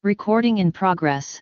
Recording in progress.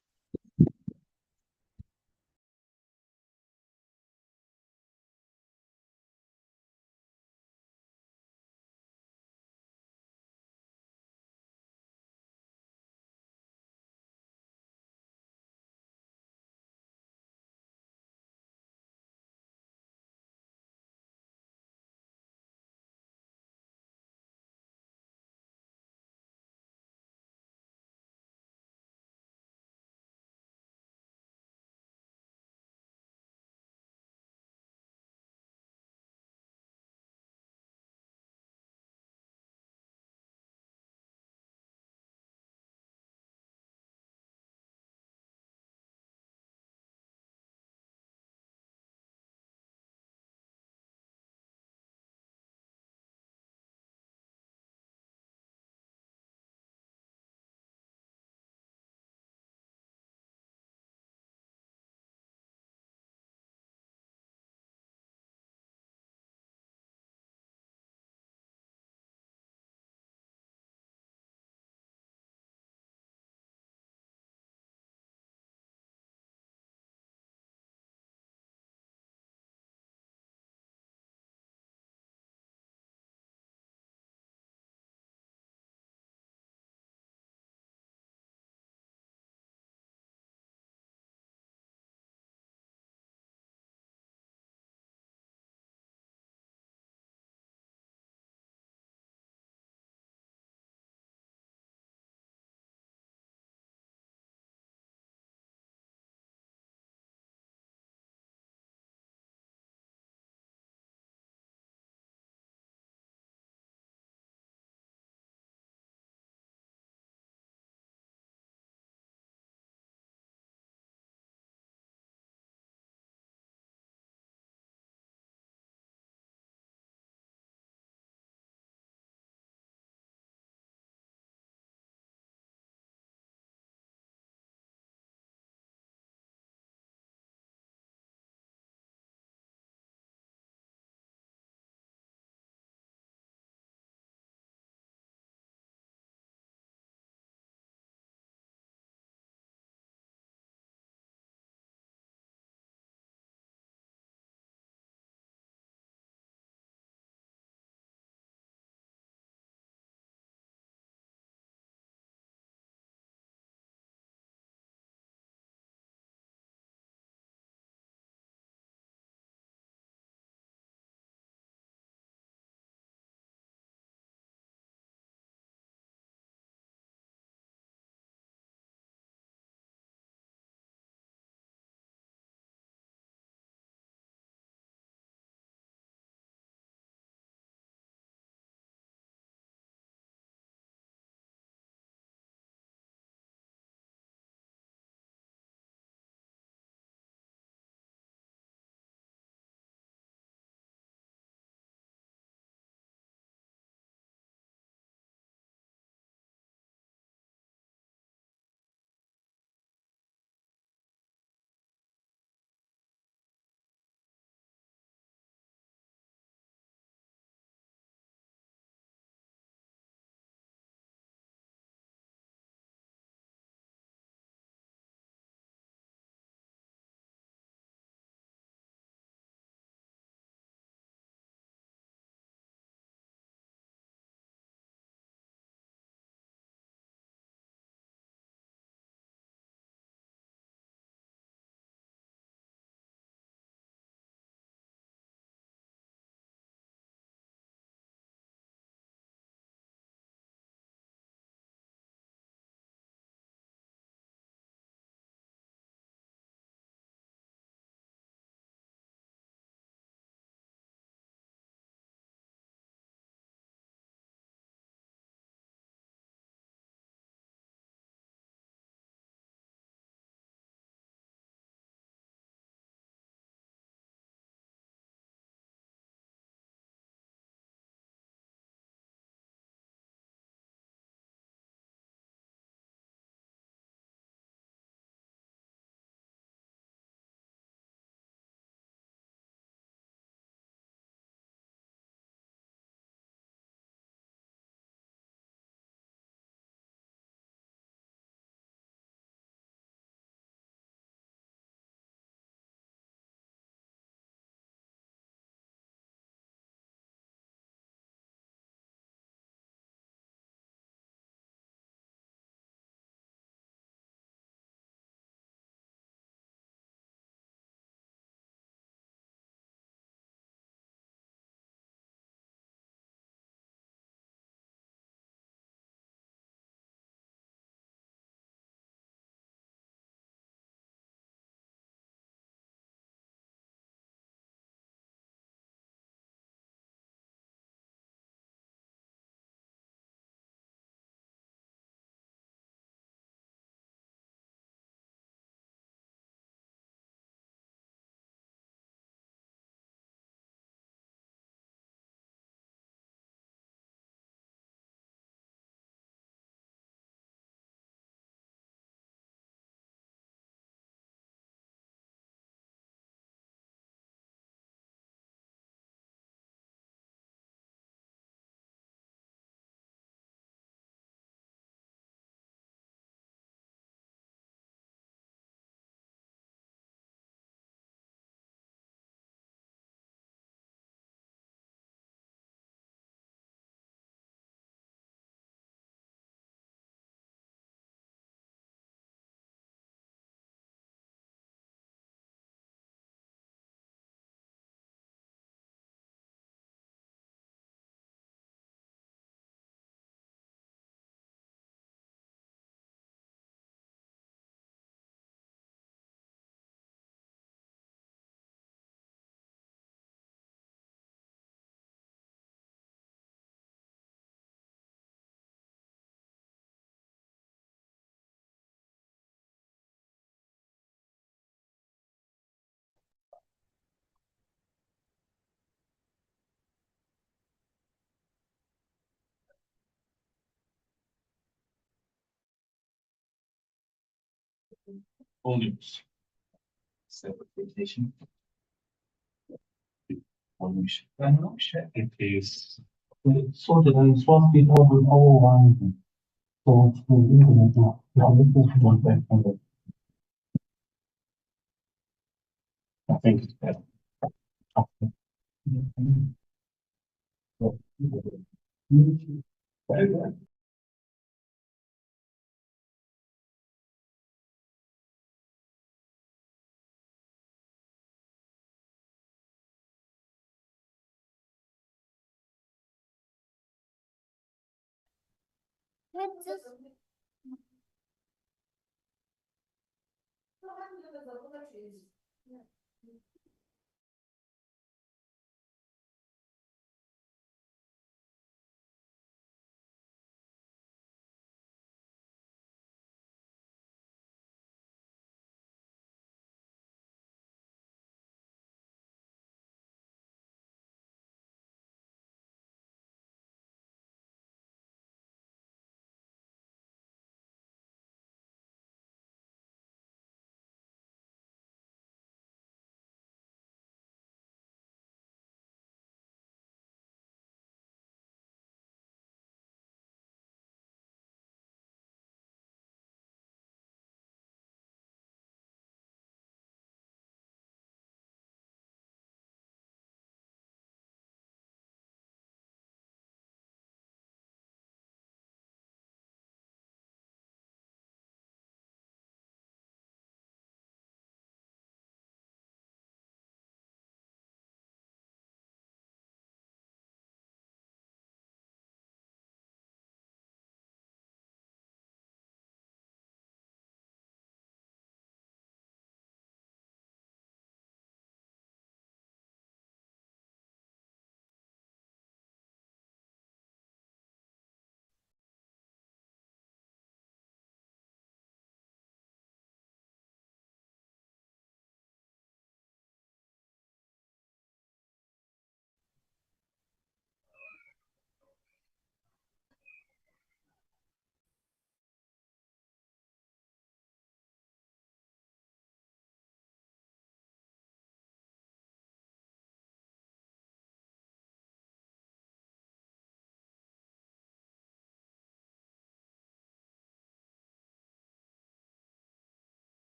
volumes. Simplification. Volume. It is so the response people will all want to implement that. I think it's better. Let's just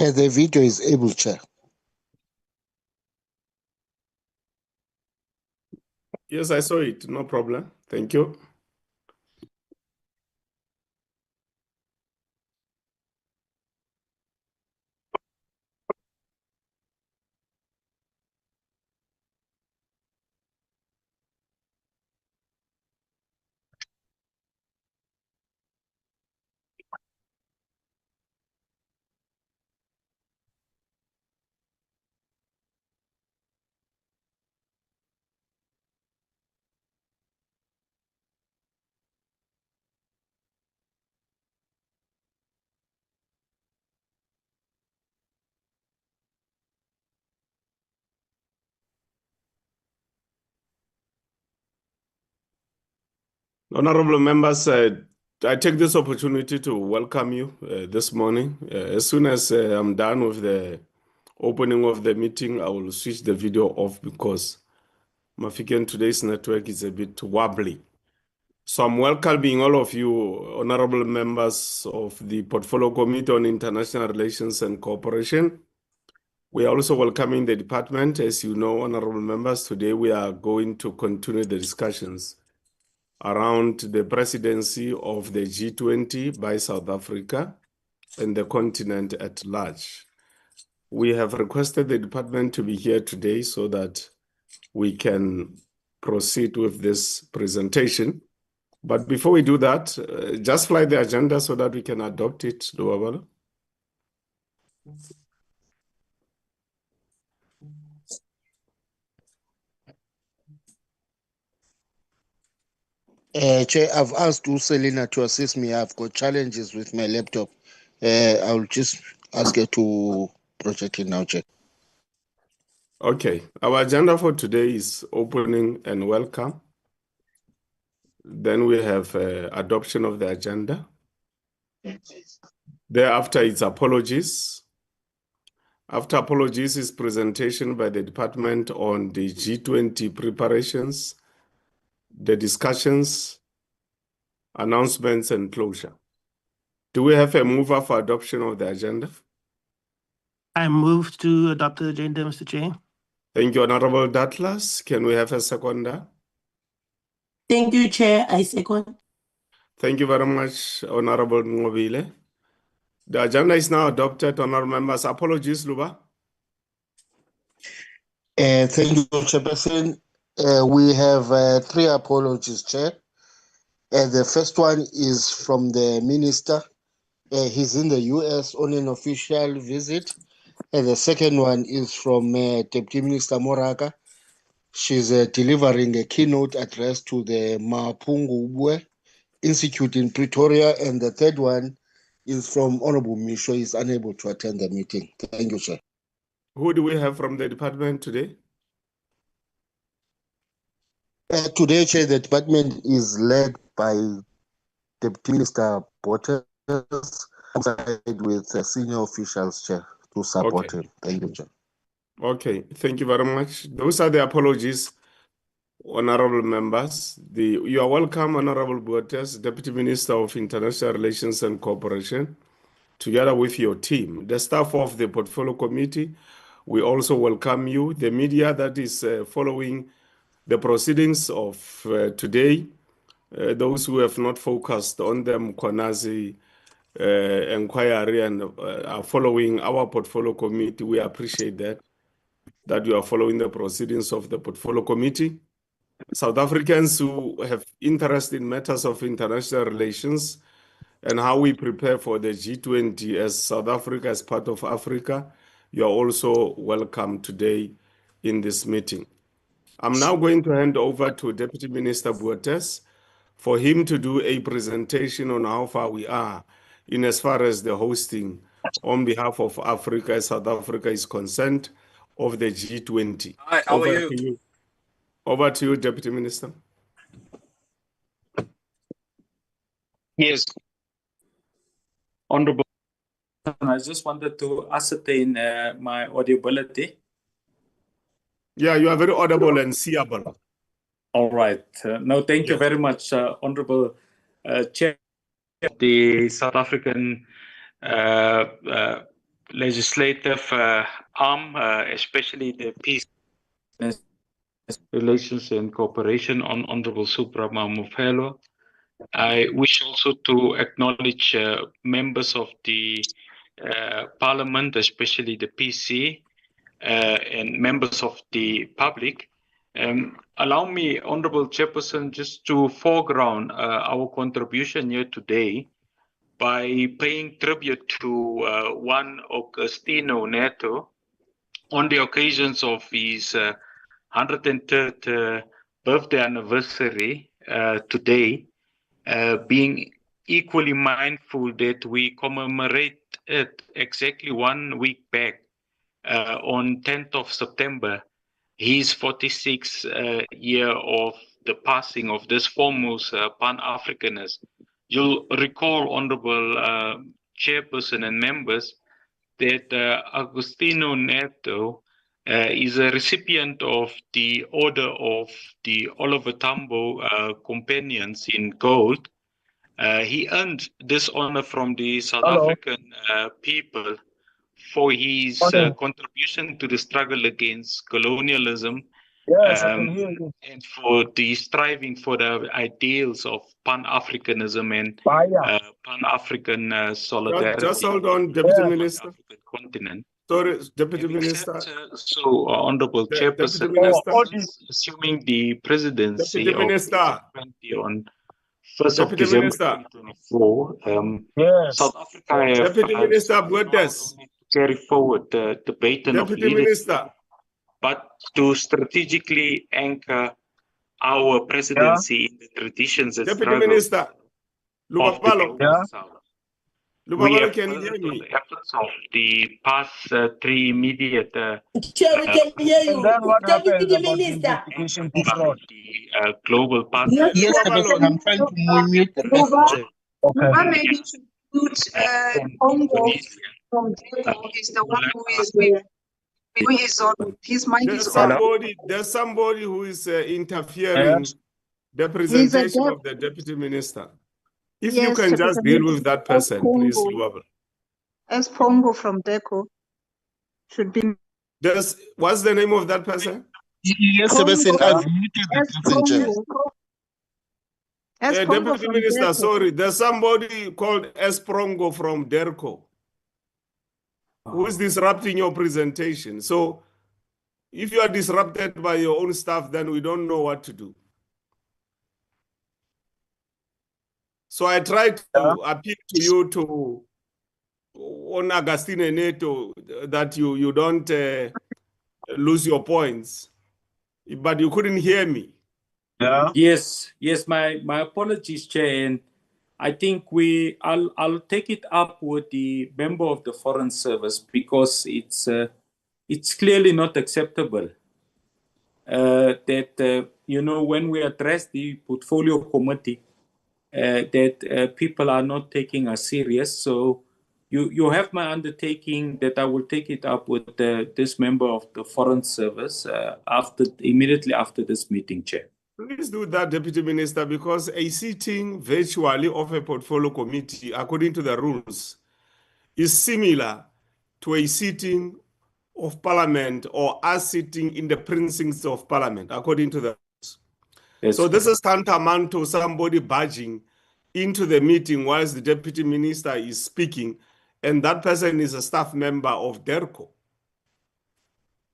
The video is able, Chair. Yes, I saw it. No problem. Thank you. Honorable members, I take this opportunity to welcome you this morning. As soon as I'm done with the opening of the meeting, I will switch the video off because Mafiken today's network is a bit wobbly. So I'm welcoming all of you, honorable members of the Portfolio Committee on International Relations and Cooperation. We are also welcoming the department. As you know, honorable members, today we are going to continue the discussions around the presidency of the G20 by South Africa and the continent at large. We have requested the department to be here today so that we can proceed with this presentation. But before we do that, just fly the agenda so that we can adopt it, Luabala. Chair, I've asked Selina to assist me. I've got challenges with my laptop. I'll just ask her to project it now, Chair. Okay, our agenda for today is opening and welcome. Then we have adoption of the agenda. Thereafter, it's apologies. After apologies is presentation by the department on the G20 preparations, the discussions, announcements, and closure. Do we have a mover for adoption of the agenda? I move to adopt the agenda, Mr. Chair. Thank you, Honorable Douglas. Can we have a seconder? Thank you, Chair. I second. Thank you very much, Honorable Ngobile. The agenda is now adopted, honorable members. Apologies, Luba. Thank you, Chairperson. We have 3 apologies, Chair. The first one is from the Minister. He's in the US on an official visit. And the second one is from Deputy Minister Moraka. She's delivering a keynote address to the Mapungu Ubwe Institute in Pretoria. And the third one is from Honorable Misho. He's unable to attend the meeting. Thank you, Chair. Who do we have from the department today? Today, Chair, the department is led by Deputy Minister Bottas with senior officials, Chair, to support him. Thank you, Chair. Okay, thank you very much. Those are the apologies, honorable members. You are welcome, Honorable Bottas, Deputy Minister of International Relations and Cooperation, together with your team. The staff of the Portfolio Committee, we also welcome you. The media that is following the proceedings of today, those who have not focused on them, Kwanazi inquiry and are following our portfolio committee. We appreciate that you are following the proceedings of the portfolio committee. South Africans who have interest in matters of international relations and how we prepare for the G20 as South Africa as part of Africa, you are also welcome today in this meeting. I'm now going to hand over to Deputy Minister Buertes for him to do a presentation on how far we are in as far as the hosting on behalf of Africa, as South Africa is concerned, of the G20. Hi, how are you? Over to you, Deputy Minister. Yes. Honorable, I just wanted to ascertain my audibility. Yeah, you are very audible and seeable. All right. No, thank you very much, Honorable Chair of the South African legislative arm, especially the Peace Relations and Cooperation on Honorable Supra Mamufelo. I wish also to acknowledge members of the Parliament, especially the PC, and members of the public. Allow me, Honorable Chairperson, just to foreground our contribution here today by paying tribute to one Agostino Neto on the occasions of his 103rd birthday anniversary today, being equally mindful that we commemorate it exactly 1 week back on 10th of September, his 46th year of the passing of this foremost Pan-Africanist. You'll recall, Honorable Chairperson and members, that Agostino Neto is a recipient of the Order of the Oliver Tambo Companions in Gold. He earned this honor from the South African people for his contribution to the struggle against colonialism, and for the striving for the ideals of Pan-Africanism and Pan-African solidarity. Just hold on, Deputy Minister. African continent. Sorry, Deputy Minister. So, Honorable Chairperson, assuming the presidency Deputy Minister. of G20 on 1st of Deputy December Minister. 2024, South Africa have Deputy Minister Buertes. carry forward the baton of Deputy leadership, Minister. but to strategically anchor our presidency in the traditions and Deputy struggles Minister. Lubabalo. Lubabalo, can you hear on me? the efforts of the past three immediate Chair, we can hear you. Deputy Minister. the global partners. Yes, Chairperson, I'm trying to mute the message. Maybe you should mute Congo from Diego is the one who is on his mic is on. There's somebody who is interfering the presentation of the Deputy Minister. If you can just deal with that person, please, Lubabalo. As Pongo from DECO should be. What's the name of that person? Yes, Chairperson, I've muted the messenger. Deputy Minister, DECO. Sorry, there's somebody called Esprongo from DERCO who is disrupting your presentation. So if you are disrupted by your own staff, then we don't know what to do. So I tried to appeal to you to, on Agostino Neto, that you don't lose your points, but you couldn't hear me. Yes, my apologies, Chair, and I think I'll take it up with the member of the Foreign Service because it's clearly not acceptable that when we address the portfolio committee that people are not taking us serious. So you have my undertaking that I will take it up with this member of the Foreign Service immediately after this meeting, Chair. Please do that, Deputy Minister, because a sitting virtually of a portfolio committee, according to the rules, is similar to a sitting of Parliament or us sitting in the precincts of Parliament, according to the rules. So this is tantamount to somebody badging into the meeting whilst the deputy minister is speaking, and that person is a staff member of DERCO.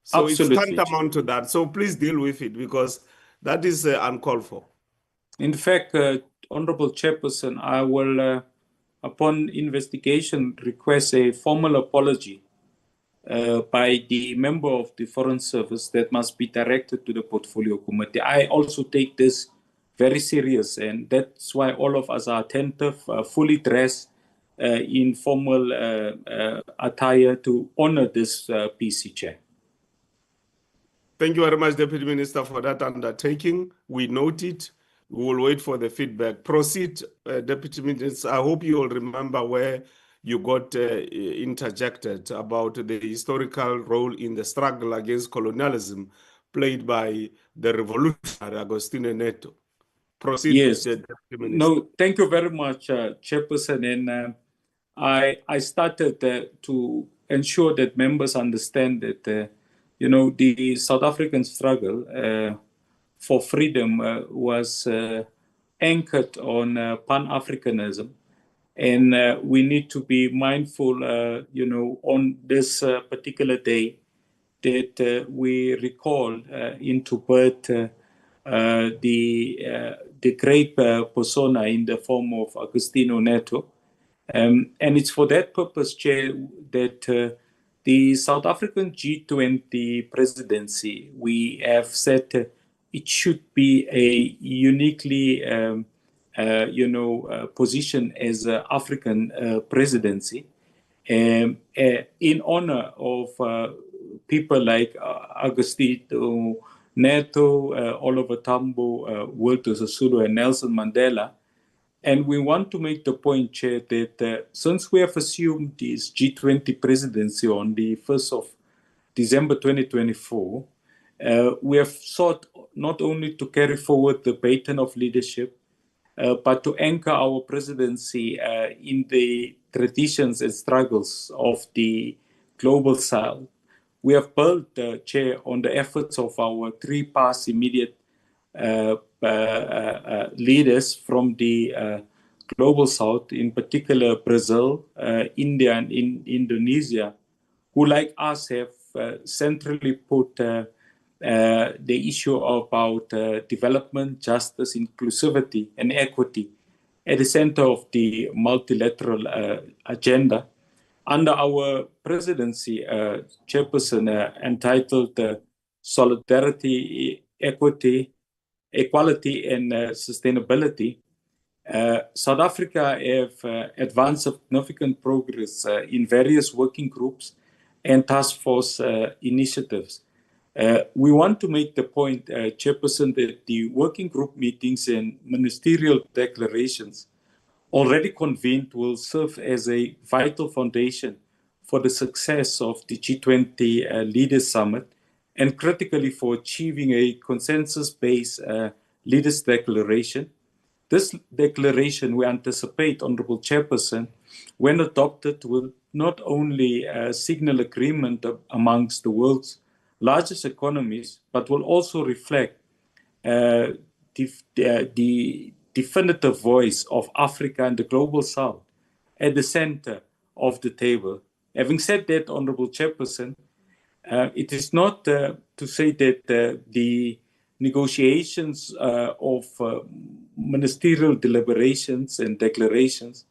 So Absolutely. it's tantamount to that. So please deal with it, because that is uncalled for. In fact, Honorable Chairperson, I will, upon investigation, request a formal apology by the member of the Foreign Service that must be directed to the Portfolio Committee. I also take this very serious, and that's why all of us are attentive, fully dressed in formal attire to honor this PC chair. Thank you very much, Deputy Minister, for that undertaking. We note it. We will wait for the feedback. Proceed, Deputy Minister. I hope you will remember where you got interjected about the historical role in the struggle against colonialism played by the revolutionary Agostinho Neto. Proceed, Yes. Deputy Minister. No, thank you very much, Chairperson. And I started to ensure that members understand that, the South African struggle for freedom was anchored on Pan-Africanism. And we need to be mindful, on this particular day that we recall into birth the great persona in the form of Agostinho Neto. And it's for that purpose, Chair, that the South African G20 presidency, we have said it should be a uniquely position as an African presidency, in honor of people like Agostinho Neto, Oliver Tambo, Walter Sisulu, and Nelson Mandela. And we want to make the point, Chair, that since we have assumed this G20 presidency on the 1st of December 2024, we have sought not only to carry forward the baton of leadership, but to anchor our presidency in the traditions and struggles of the global South. We have built, Chair, on the efforts of our three past immediate leaders from the global South, in particular Brazil, India, and Indonesia, who, like us, have centrally put the issue about development, justice, inclusivity, and equity at the center of the multilateral agenda. Under our presidency, Chairperson, entitled Solidarity, Equity, Equality, and Sustainability, South Africa have advanced significant progress in various working groups and task force initiatives. We want to make the point, Chairperson, that the working group meetings and ministerial declarations already convened will serve as a vital foundation for the success of the G20 Leaders Summit, and critically for achieving a consensus-based Leaders Declaration. This declaration, we anticipate, Honorable Chairperson, when adopted, will not only signal agreement amongst the world's largest economies, but will also reflect the definitive voice of Africa and the global South at the center of the table. Having said that, Honorable Chairperson, it is not to say that the negotiations of ministerial deliberations and declarations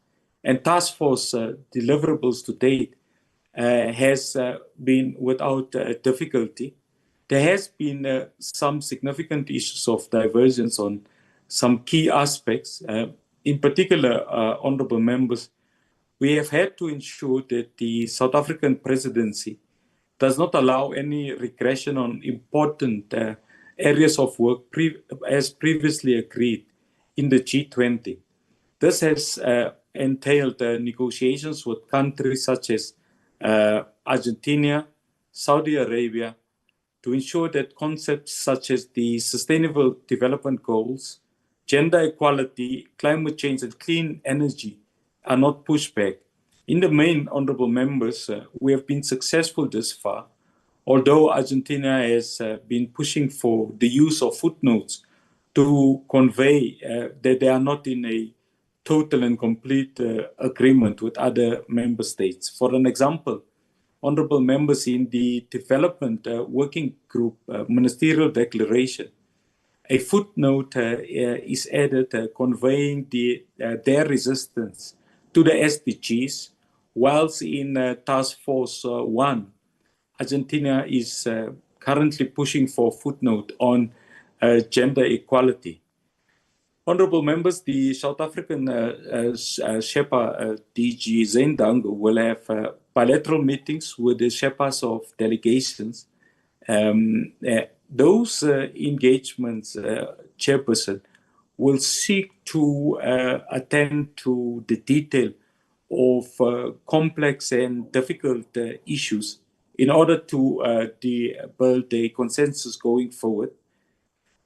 and task force deliverables to date has been without difficulty. There has been some significant issues of divergence on some key aspects. In particular, honorable members, we have had to ensure that the South African presidency does not allow any regression on important areas of work as previously agreed in the G20. This has entailed negotiations with countries such as Argentina, Saudi Arabia, to ensure that concepts such as the Sustainable Development Goals, gender equality, climate change, and clean energy are not pushed back. In the main, honorable members, we have been successful this far, although Argentina has been pushing for the use of footnotes to convey that they are not in a total and complete agreement with other member states. For an example, honorable members, in the development working group ministerial declaration, a footnote is added conveying their resistance to the SDGs, whilst in Task Force 1, Argentina is currently pushing for a footnote on gender equality. Honorable members, the South African Sherpa DG Zendango will have bilateral meetings with the Sherpas of delegations. Those engagements, Chairperson, will seek to attend to the detail of complex and difficult issues in order to build a consensus going forward.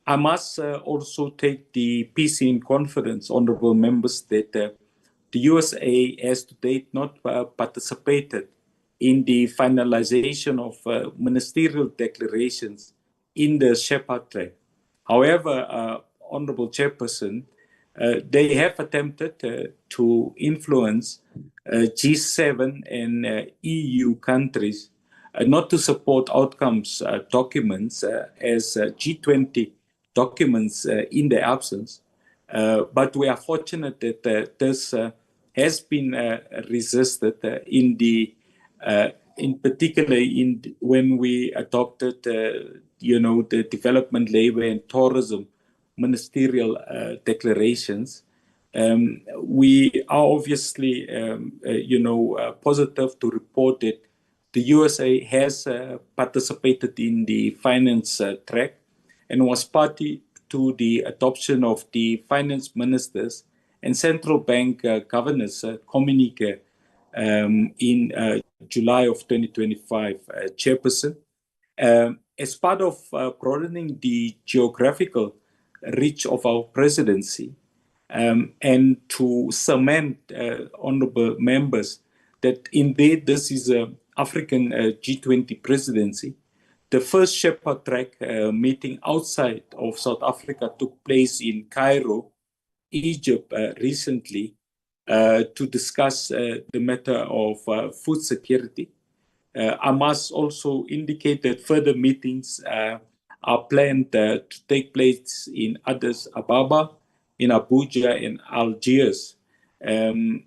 I must also take the piece in confidence, honorable members, that the USA has to date not participated in the finalization of ministerial declarations in the Sherpa track. However, honorable Chairperson, they have attempted to influence G7 and EU countries not to support outcomes documents as G20 documents in their absence. But we are fortunate that this has been resisted in particular when we adopted the development, labor and tourism ministerial declarations. We are obviously positive to report that the USA has participated in the finance track and was party to the adoption of the finance ministers and central bank governors communique in July of 2025, Chairperson. As part of broadening the geographical reach of our presidency and to cement, honorable members, that indeed this is an African G20 presidency, the first Sherpa track meeting outside of South Africa took place in Cairo, Egypt, recently to discuss the matter of food security. I must also indicate that further meetings are planned to take place in Addis Ababa, in Abuja, and Algiers. And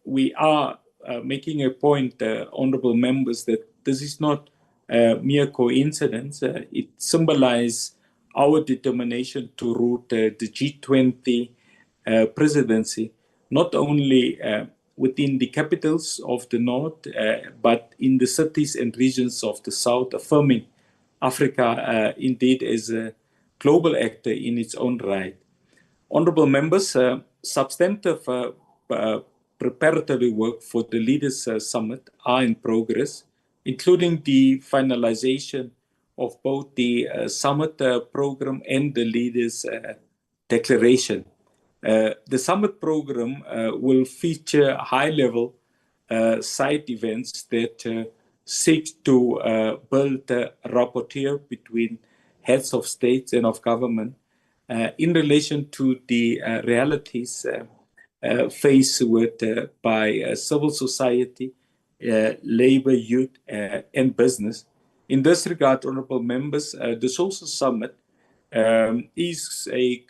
we are making a point, honorable members, that this is not mere coincidence. It symbolizes our determination to root the G20 presidency, not only within the capitals of the North, but in the cities and regions of the South, affirming Africa indeed as a global actor in its own right. Honorable members, substantive preparatory work for the Leaders Summit are in progress, including the finalization of both the summit program and the Leaders Declaration. The summit program will feature high-level side events that seek to build a rapport between heads of states and of government in relation to the realities faced with by civil society, labor, youth, and business. In this regard, honorable members, the Social Summit is a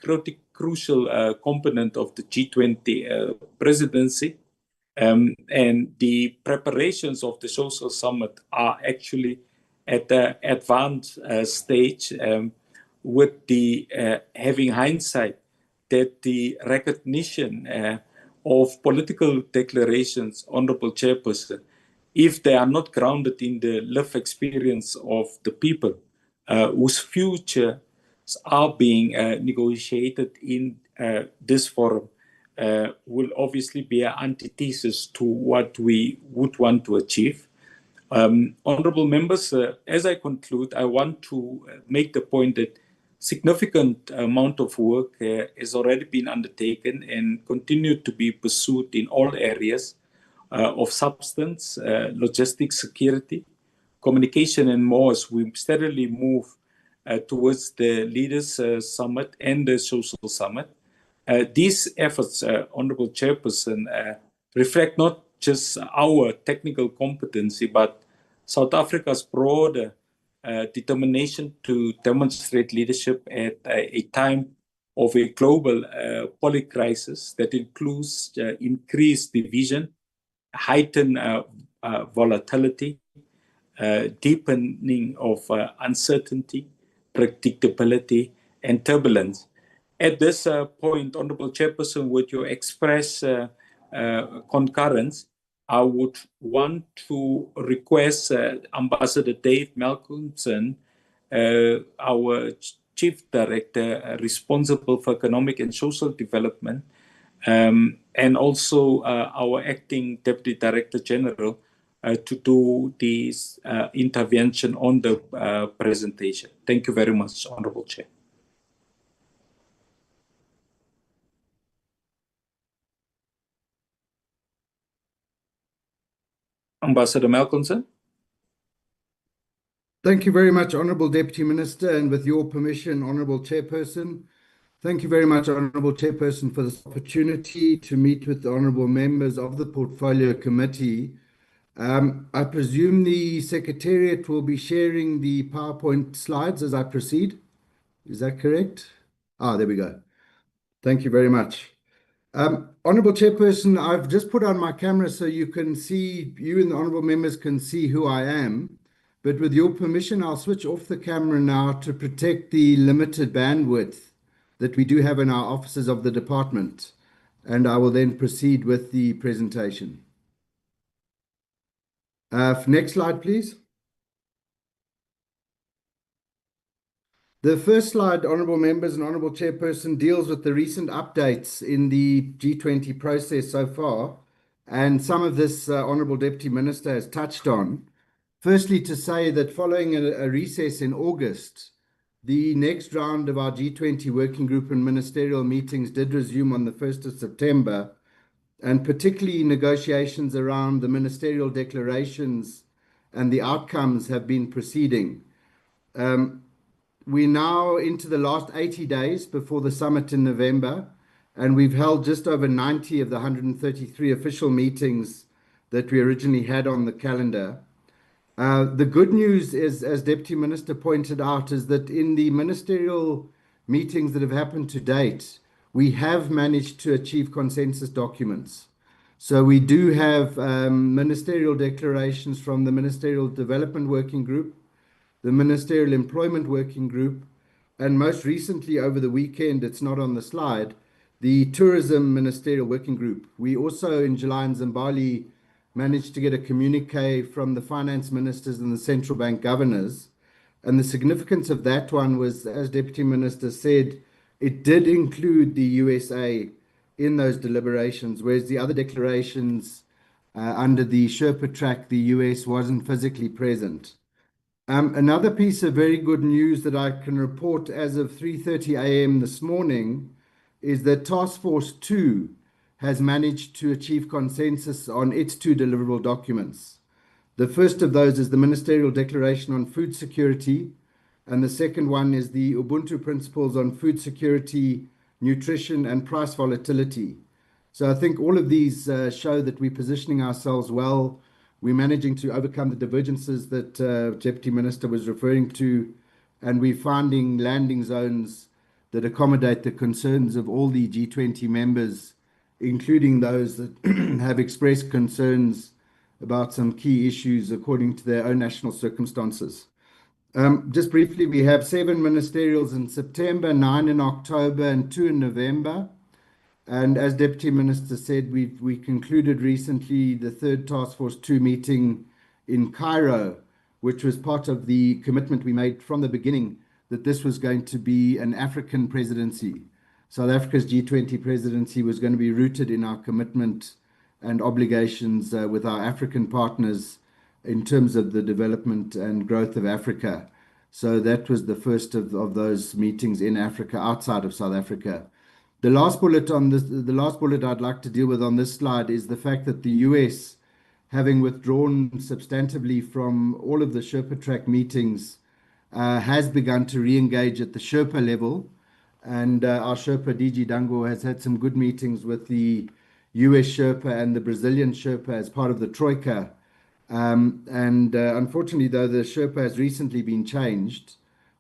crucial component of the G20 presidency, and the preparations of the Social Summit are actually at the advanced stage, with the having hindsight that the recognition of political declarations, honorable Chairperson, if they are not grounded in the lived experience of the people whose future are being negotiated in this forum, will obviously be an antithesis to what we would want to achieve. Honorable members, as I conclude, I want to make the point that significant amount of work has already been undertaken and continued to be pursued in all areas of substance, logistics, security, communication, and more as we steadily move towards the Leaders Summit and the Social Summit. These efforts, Honorable Chairperson, reflect not just our technical competency, but South Africa's broader determination to demonstrate leadership at a time of a global polycrisis that includes increased division, heightened volatility, deepening of uncertainty, predictability, and turbulence. At this point, Honorable Chairperson, with your express concurrence, I would want to request Ambassador Dave Malcolmson, our Chief Director responsible for economic and social development, and also our Acting Deputy Director General, to do this intervention on the presentation. Thank you very much, Honorable Chair. Ambassador Malcolmson. Thank you very much, Honourable Deputy Minister, and with your permission, Honourable Chairperson. Thank you very much, Honourable Chairperson, for this opportunity to meet with the Honourable members of the Portfolio Committee. I presume the Secretariat will be sharing the PowerPoint slides as I proceed. Is that correct? There we go. Thank you very much. Honourable Chairperson, I've just put on my camera so you can see, you and the Honourable members can see who I am. But with your permission, I'll switch off the camera now to protect the limited bandwidth that we do have in our offices of the department. And I will then proceed with the presentation. Next slide, please. The first slide, Honourable Members and Honourable Chairperson, deals with the recent updates in the G20 process so far. And some of this Honourable Deputy Minister has touched on. Firstly, to say that following a recess in August, the next round of our G20 working group and ministerial meetings did resume on the 1st of September, and particularly negotiations around the ministerial declarations and the outcomes have been proceeding. We're now into the last 80 days before the summit in November, and we've held just over 90 of the 133 official meetings that we originally had on the calendar. The good news is, as Deputy Minister pointed out, is that in the ministerial meetings that have happened to date, we have managed to achieve consensus documents. So we do have ministerial declarations from the Ministerial Development Working Group, the Ministerial Employment Working Group, and most recently over the weekend, it's not on the slide, the Tourism Ministerial Working Group. We also in July in Zimbabwe managed to get a communique from the finance ministers and the central bank governors. And the significance of that one was, as Deputy Minister said, it did include the USA in those deliberations, whereas the other declarations under the Sherpa track, the US wasn't physically present. Another piece of very good news that I can report as of 3:30 a.m. this morning is that Task Force 2 has managed to achieve consensus on its two deliverable documents. The first of those is the Ministerial Declaration on Food Security, and the second one is the Ubuntu Principles on Food Security, Nutrition and Price Volatility. So I think all of these show that we're positioning ourselves well. We're managing to overcome the divergences that Deputy Minister was referring to, and we're finding landing zones that accommodate the concerns of all the G20 members, including those that have expressed concerns about some key issues according to their own national circumstances. Just briefly, we have 7 ministerials in September, 9 in October, and 2 in November. And as Deputy Minister said, we concluded recently the third Task Force 2 meeting in Cairo, which was part of the commitment we made from the beginning that this was going to be an African presidency. South Africa's G20 presidency was going to be rooted in our commitment and obligations with our African partners in terms of the development and growth of Africa. So that was the first of those meetings in Africa, outside of South Africa. The last bullet I'd like to deal with on this slide is the fact that the US, having withdrawn substantively from all of the Sherpa track meetings, has begun to re-engage at the Sherpa level. And our Sherpa, DG Dango, has had some good meetings with the US Sherpa and the Brazilian Sherpa as part of the Troika. Unfortunately, though, the Sherpa has recently been changed.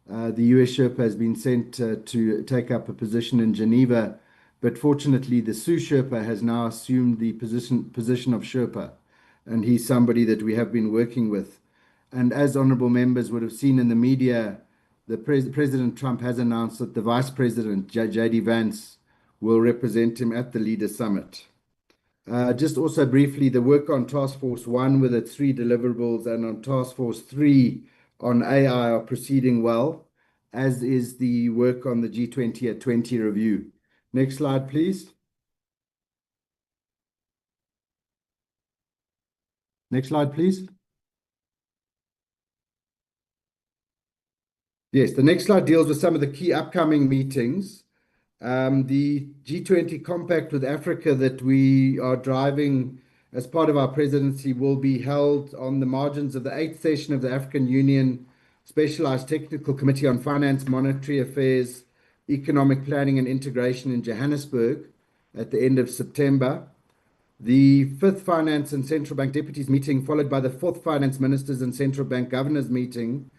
The US Sherpa has been sent to take up a position in Geneva, but fortunately, the Sue Sherpa has now assumed the position of Sherpa, and he's somebody that we have been working with. And as honourable members would have seen in the media, President Trump has announced that the Vice President, J.D. Vance, will represent him at the Leaders Summit. Just also briefly, the work on Task Force 1 with its 3 deliverables and on Task Force 3 on AI are proceeding well, as is the work on the G20 at 20 review. Next slide, please. Next slide, please. Yes, the next slide deals with some of the key upcoming meetings. The G20 Compact with Africa that we are driving as part of our presidency will be held on the margins of the 8th session of the African Union Specialized Technical Committee on Finance, Monetary Affairs, Economic Planning and Integration in Johannesburg at the end of September. The 5th Finance and Central Bank Deputies meeting, followed by the 4th Finance Ministers and Central Bank Governors meeting,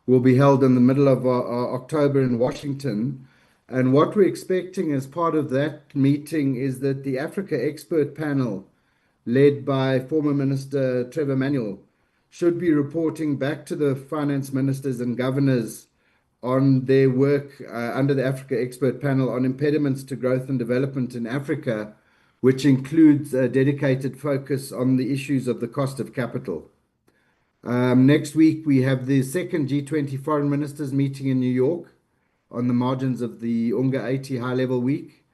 will be held in the middle of October in Washington. And what we're expecting as part of that meeting is that the Africa expert panel, led by former Minister Trevor Manuel, should be reporting back to the finance ministers and governors on their work under the Africa expert panel on impediments to growth and development in Africa, which includes a dedicated focus on the issues of the cost of capital. Next week, we have the 2nd G20 Foreign Ministers meeting in New York on the margins of the UNGA 80 high-level week.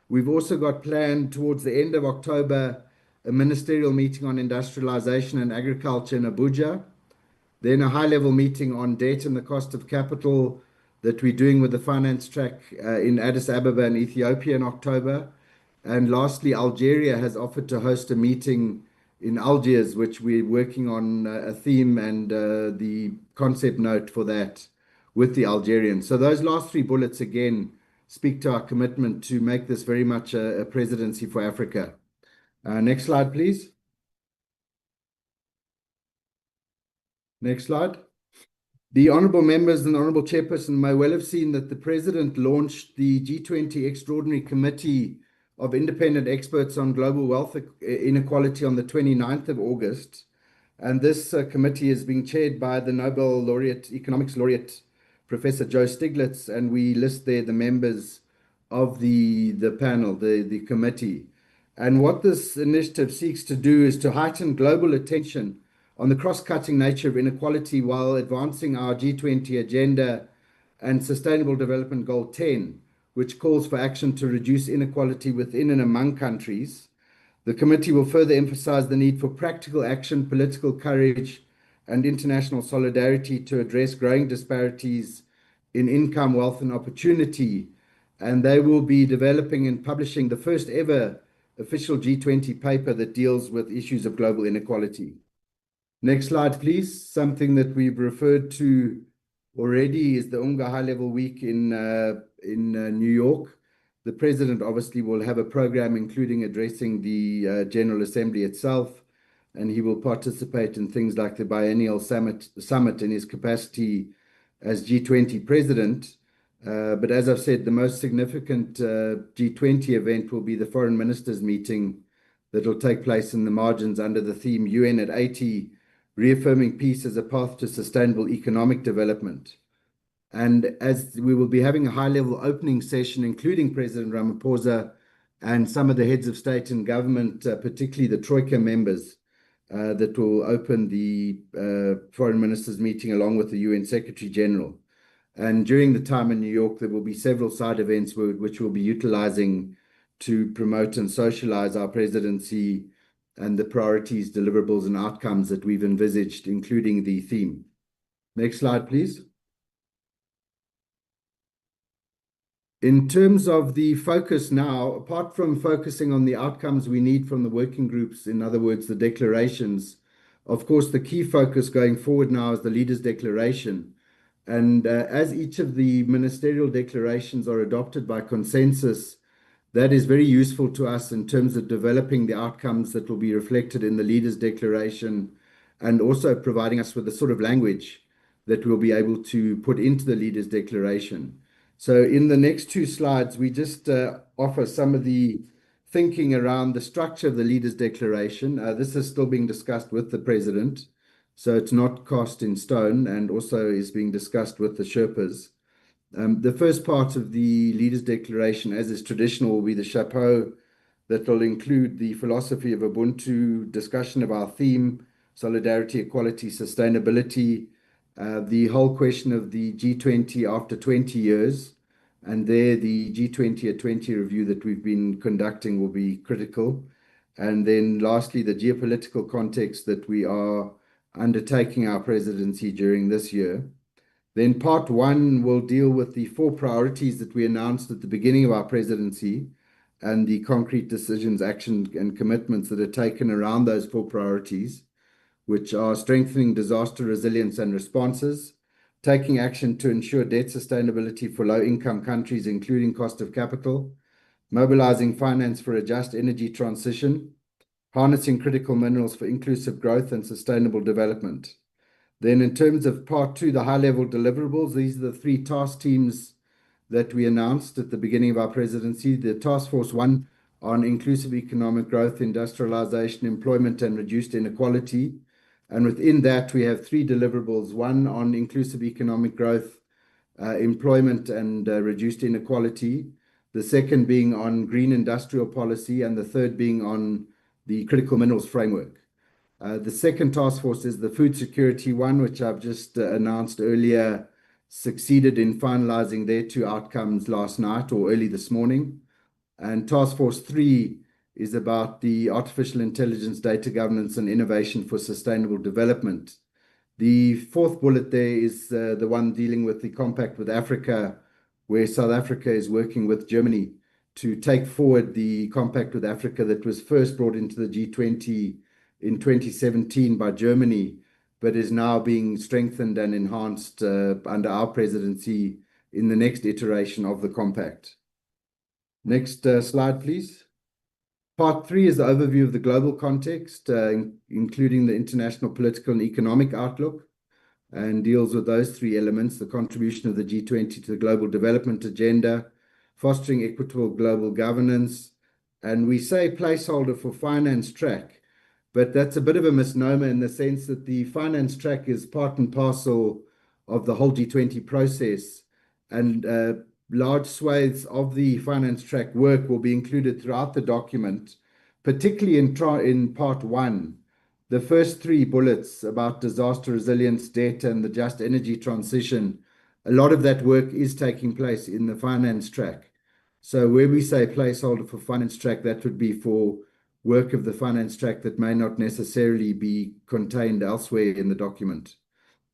We've also got planned towards the end of October a ministerial meeting on industrialization and agriculture in Abuja, then a high-level meeting on debt and the cost of capital that we're doing with the finance track in Addis Ababa and Ethiopia in October. And lastly, Algeria has offered to host a meeting in Algiers, which we're working on a theme and the concept note for that with the Algerians. So those last 3 bullets, again, speak to our commitment to make this very much a presidency for Africa. Next slide, please. Next slide. The honourable members and the honourable chairperson may well have seen that the President launched the G20 Extraordinary Committee of Independent Experts on Global Wealth Inequality on the 29th of August. And this committee is being chaired by the Nobel laureate, Economics laureate, Professor Joe Stiglitz, and we list there the members of the panel, the committee. And what this initiative seeks to do is to heighten global attention on the cross-cutting nature of inequality while advancing our G20 agenda and Sustainable Development Goal 10, which calls for action to reduce inequality within and among countries. The committee will further emphasize the need for practical action, political courage, and international solidarity to address growing disparities in income, wealth, and opportunity. And they will be developing and publishing the first ever official G20 paper that deals with issues of global inequality. Next slide, please. Something that we've referred to already is the UNGA High-Level Week in New York. The President obviously will have a program including addressing the General Assembly itself, and he will participate in things like the biennial summit in his capacity as G20 President. But as I've said, the most significant G20 event will be the Foreign Ministers meeting that will take place in the margins under the theme UN at 80, reaffirming peace as a path to sustainable economic development. And as we will be having a high-level opening session, including President Ramaphosa and some of the heads of state and government, particularly the Troika members, that will open the Foreign Ministers meeting along with the UN Secretary General. And during the time in New York, there will be several side events which we'll be utilizing to promote and socialize our presidency and the priorities, deliverables, and outcomes that we've envisaged, including the theme. Next slide, please. In terms of the focus now, apart from focusing on the outcomes we need from the working groups, in other words, the declarations, of course, the key focus going forward now is the Leaders' Declaration. And as each of the ministerial declarations are adopted by consensus, that is very useful to us in terms of developing the outcomes that will be reflected in the Leaders' Declaration, and also providing us with the sort of language that we'll be able to put into the Leaders' Declaration. So in the next two slides, we just offer some of the thinking around the structure of the Leaders' Declaration. This is still being discussed with the President, so it's not cast in stone, and also is being discussed with the Sherpas. The first part of the Leaders' Declaration, as is traditional, will be the chapeau that will include the philosophy of Ubuntu, discussion of our theme, solidarity, equality, sustainability, the whole question of the G20 after 20 years, and there the G20 at 20 review that we've been conducting will be critical. And then lastly, the geopolitical context that we are undertaking our presidency during this year. Then part one will deal with the 4 priorities that we announced at the beginning of our presidency, and the concrete decisions, action, and commitments that are taken around those 4 priorities, which are strengthening disaster resilience and responses, taking action to ensure debt sustainability for low-income countries, including cost of capital, mobilizing finance for a just energy transition, harnessing critical minerals for inclusive growth and sustainable development. Then in terms of part 2, the high-level deliverables, these are the 3 task teams that we announced at the beginning of our presidency. The Task Force 1 on inclusive economic growth, industrialization, employment, and reduced inequality. And within that, we have 3 deliverables, one on inclusive economic growth, employment, and reduced inequality. The second being on green industrial policy, and the third being on the critical minerals framework. The second task force is the food security one, which I've just announced earlier, succeeded in finalizing their 2 outcomes last night or early this morning. And task force 3 is about the artificial intelligence, data governance, and innovation for sustainable development. The 4th bullet there is the one dealing with the compact with Africa, where South Africa is working with Germany to take forward the compact with Africa that was first brought into the G20 in 2017 by Germany, but is now being strengthened and enhanced under our presidency in the next iteration of the compact. Next slide, please. Part 3 is the overview of the global context, including the international political and economic outlook, and deals with those 3 elements: the contribution of the G20 to the global development agenda, fostering equitable global governance, and we say placeholder for finance track, but that's a bit of a misnomer in the sense that the finance track is part and parcel of the whole G20 process, and large swathes of the finance track work will be included throughout the document, particularly in part 1. The first 3 bullets about disaster resilience, debt, and the just energy transition, a lot of that work is taking place in the finance track. So where we say placeholder for finance track, that would be for work of the finance track that may not necessarily be contained elsewhere in the document.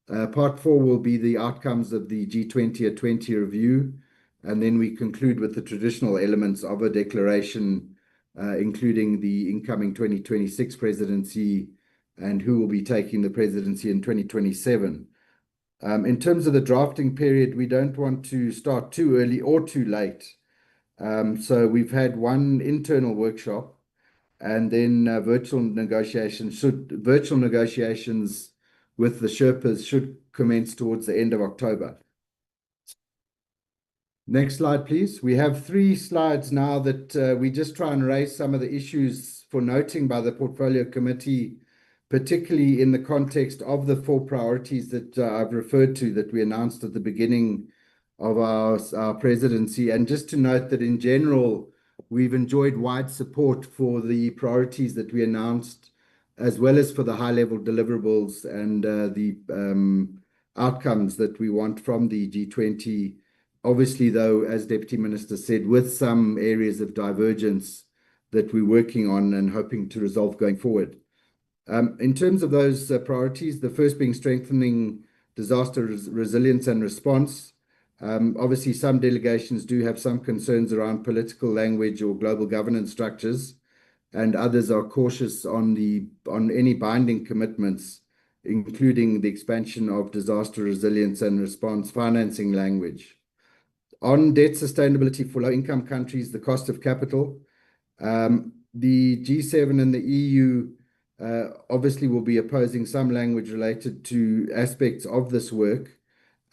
Part 4 will be the outcomes of the G20 at 20 review, and then we conclude with the traditional elements of a declaration, including the incoming 2026 presidency and who will be taking the presidency in 2027. In terms of the drafting period, we don't want to start too early or too late. So we've had one internal workshop, and then virtual negotiations with the Sherpas should commence towards the end of October. Next slide, please. We have 3 slides now that we just try and raise some of the issues for noting by the Portfolio Committee, particularly in the context of the 4 priorities that I've referred to that we announced at the beginning of our presidency. And just to note that in general, we've enjoyed wide support for the priorities that we announced, as well as for the high-level deliverables and the outcomes that we want from the G20. Obviously, though, as Deputy Minister said, with some areas of divergence that we're working on and hoping to resolve going forward. In terms of those priorities, the first being strengthening disaster resilience and response. Obviously, some delegations do have some concerns around political language or global governance structures, and others are cautious on any binding commitments including the expansion of disaster resilience and response financing language. On debt sustainability for low-income countries, the cost of capital, the G7 and the EU obviously will be opposing some language related to aspects of this work,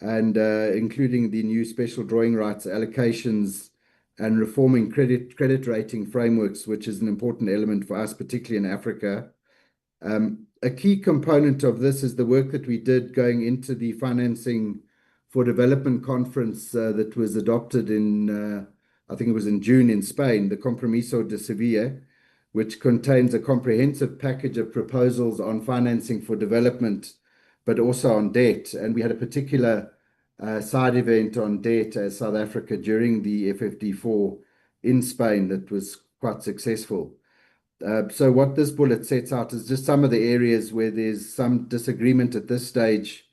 and including the new special drawing rights allocations and reforming credit rating frameworks, which is an important element for us, particularly in Africa. A key component of this is the work that we did going into the Financing for Development conference that was adopted in, I think it was in June in Spain, the Compromiso de Sevilla, which contains a comprehensive package of proposals on financing for development, but also on debt. And we had a particular side event on debt as South Africa during the FFD4 in Spain that was quite successful. So what this bullet sets out is just some of the areas where there's some disagreement at this stage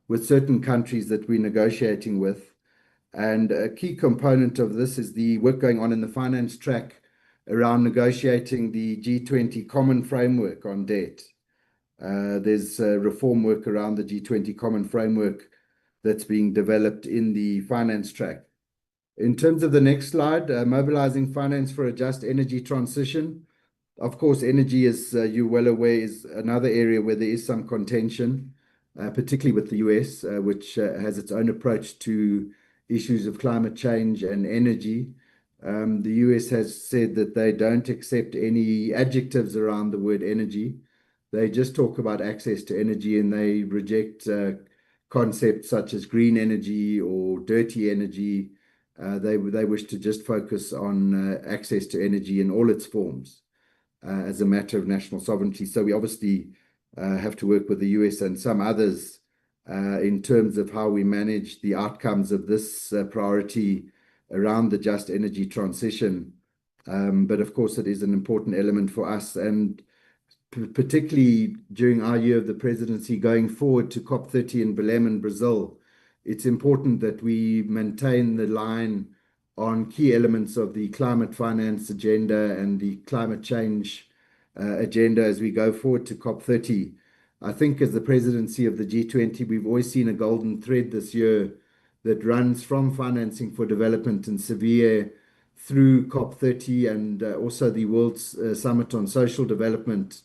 with certain countries that we're negotiating with. And a key component of this is the work going on in the finance track around negotiating the G20 common framework on debt. There's reform work around the G20 common framework that's being developed in the finance track. In terms of the next slide, mobilizing finance for a just energy transition. Of course, energy, as you're well aware, is another area where there is some contention, particularly with the US, which has its own approach to issues of climate change and energy. The US has said that they don't accept any adjectives around the word energy. They just talk about access to energy, and they reject concepts such as green energy or dirty energy. They wish to just focus on access to energy in all its forms as a matter of national sovereignty. So we obviously have to work with the US and some others in terms of how we manage the outcomes of this priority around the just energy transition. But of course, it is an important element for us, and particularly during our year of the presidency going forward to COP30 in Belém in Brazil, it's important that we maintain the line on key elements of the climate finance agenda and the climate change agenda as we go forward to COP30. I think as the presidency of the G20, we've always seen a golden thread this year that runs from financing for development in Sevilla through COP30 and also the World Summit on Social Development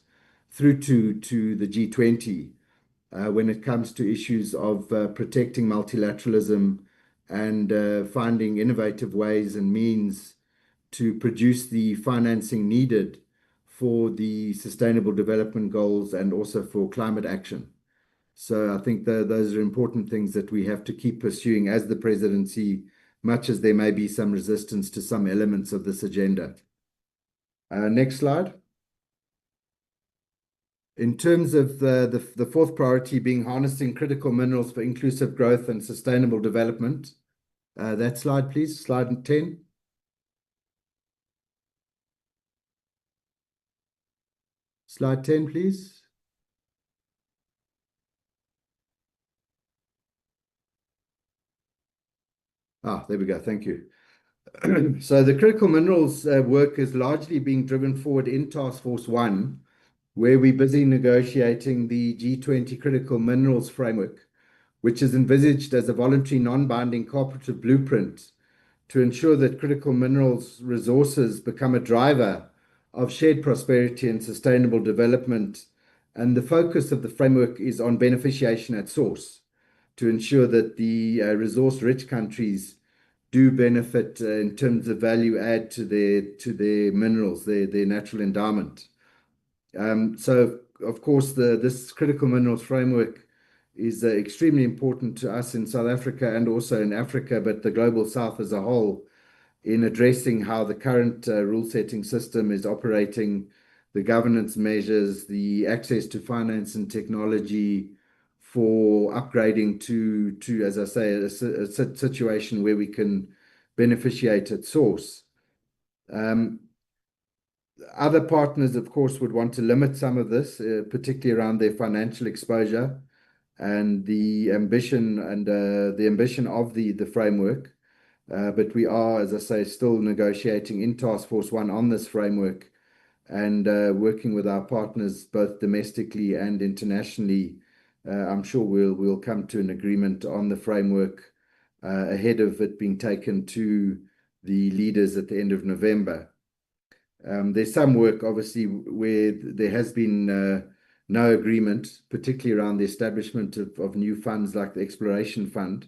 through to the G20 when it comes to issues of protecting multilateralism and finding innovative ways and means to produce the financing needed for the sustainable development goals and also for climate action. So I think those are important things that we have to keep pursuing as the presidency, much as there may be some resistance to some elements of this agenda. Next slide. In terms of the fourth priority being harnessing critical minerals for inclusive growth and sustainable development. That slide, please. Slide 10. Slide 10, please. There we go. Thank you. So the critical minerals work is largely being driven forward in Task Force 1, where we're busy negotiating the G20 critical minerals framework, which is envisaged as a voluntary non-binding cooperative blueprint to ensure that critical minerals resources become a driver of shared prosperity and sustainable development. And the focus of the framework is on beneficiation at source to ensure that the resource-rich countries do benefit in terms of value add to their minerals, their natural endowment. So, of course, this critical minerals framework is extremely important to us in South Africa and also in Africa, but the global South as a whole, in addressing how the current rule-setting system is operating, the governance measures, the access to finance and technology for upgrading to as I say, a situation where we can beneficiate at source. Other partners, of course, would want to limit some of this, particularly around their financial exposure and the ambition of the framework. But we are, as I say, still negotiating in Task Force 1 on this framework and working with our partners both domestically and internationally I'm sure we'll come to an agreement on the framework ahead of it being taken to the leaders at the end of November. There's some work, obviously, where there has been no agreement, particularly around the establishment of new funds like the Exploration Fund,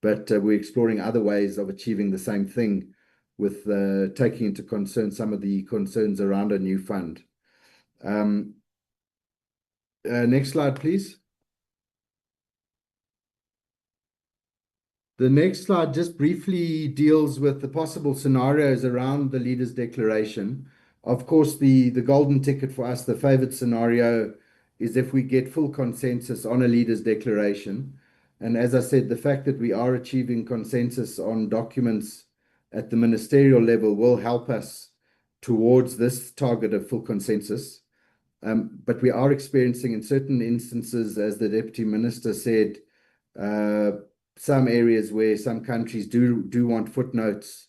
but we're exploring other ways of achieving the same thing with taking into concern some of the concerns around a new fund. Next slide, please. The next slide just briefly deals with the possible scenarios around the Leaders' Declaration. Of course, the golden ticket for us, the favored scenario, is if we get full consensus on a Leaders' Declaration. And as I said, the fact that we are achieving consensus on documents at the ministerial level will help us towards this target of full consensus. But we are experiencing in certain instances, as the Deputy Minister said, some areas where some countries do want footnotes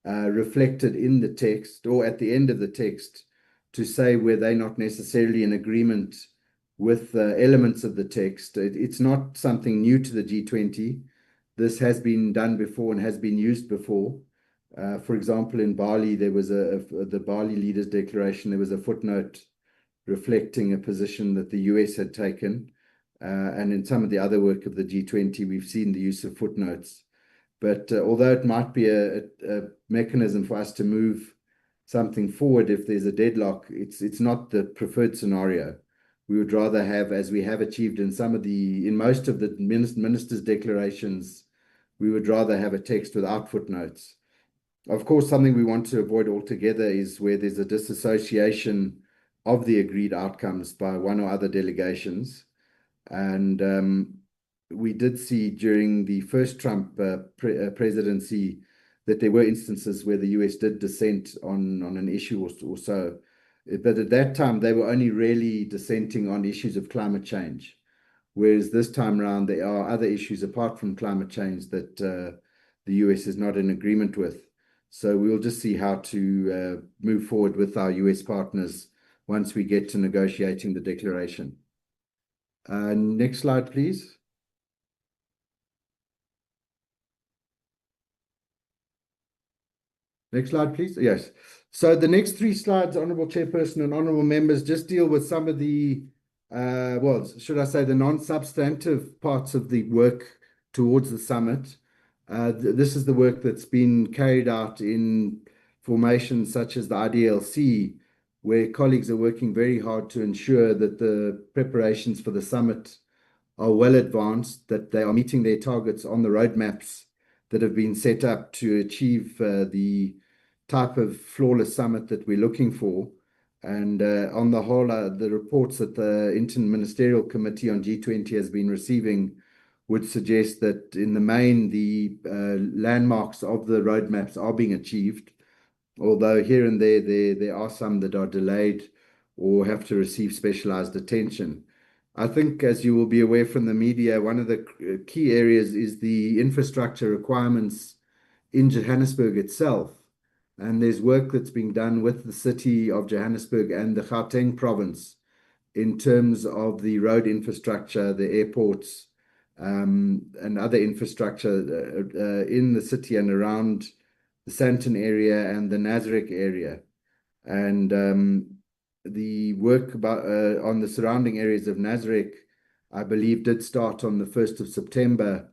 reflected in the text or at the end of the text to say where they're not necessarily in agreement with elements of the text. It's not something new to the G20. This has been done before and has been used before. For example, in Bali, there was the Bali Leaders' Declaration, there was a footnote reflecting a position that the US had taken. And in some of the other work of the G20, we've seen the use of footnotes. But although it might be a mechanism for us to move something forward if there's a deadlock, it's not the preferred scenario. We would rather have, as we have achieved in most of the ministers' declarations, we would rather have a text without footnotes. Of course, something we want to avoid altogether is where there's a disassociation of the agreed outcomes by one or other delegations. And we did see during the first Trump presidency that there were instances where the US did dissent on an issue or so. But at that time, they were only really dissenting on issues of climate change. Whereas this time around, there are other issues apart from climate change that the US is not in agreement with. So we'll just see how to move forward with our US partners once we get to negotiating the declaration. Next slide, please. Next slide, please. Yes. So the next three slides, Honourable Chairperson and Honourable Members, just deal with some of the, should I say, the non-substantive parts of the work towards the summit. This is the work that's been carried out in formations such as the IDLC, where colleagues are working very hard to ensure that the preparations for the summit are well advanced, that they are meeting their targets on the roadmaps that have been set up to achieve the type of flawless summit that we're looking for. And on the whole, the reports that the Interministerial Committee on G20 has been receiving would suggest that in the main, the landmarks of the roadmaps are being achieved. Although here and there are some that are delayed or have to receive specialized attention. I think, as you will be aware from the media, one of the key areas is the infrastructure requirements in Johannesburg itself. And there's work that's being done with the city of Johannesburg and the Gauteng province in terms of the road infrastructure, the airports, and other infrastructure in the city and around the Sandton area and the Nasrec area. And the work on the surrounding areas of Nasrec, I believe, did start on the 1st of September.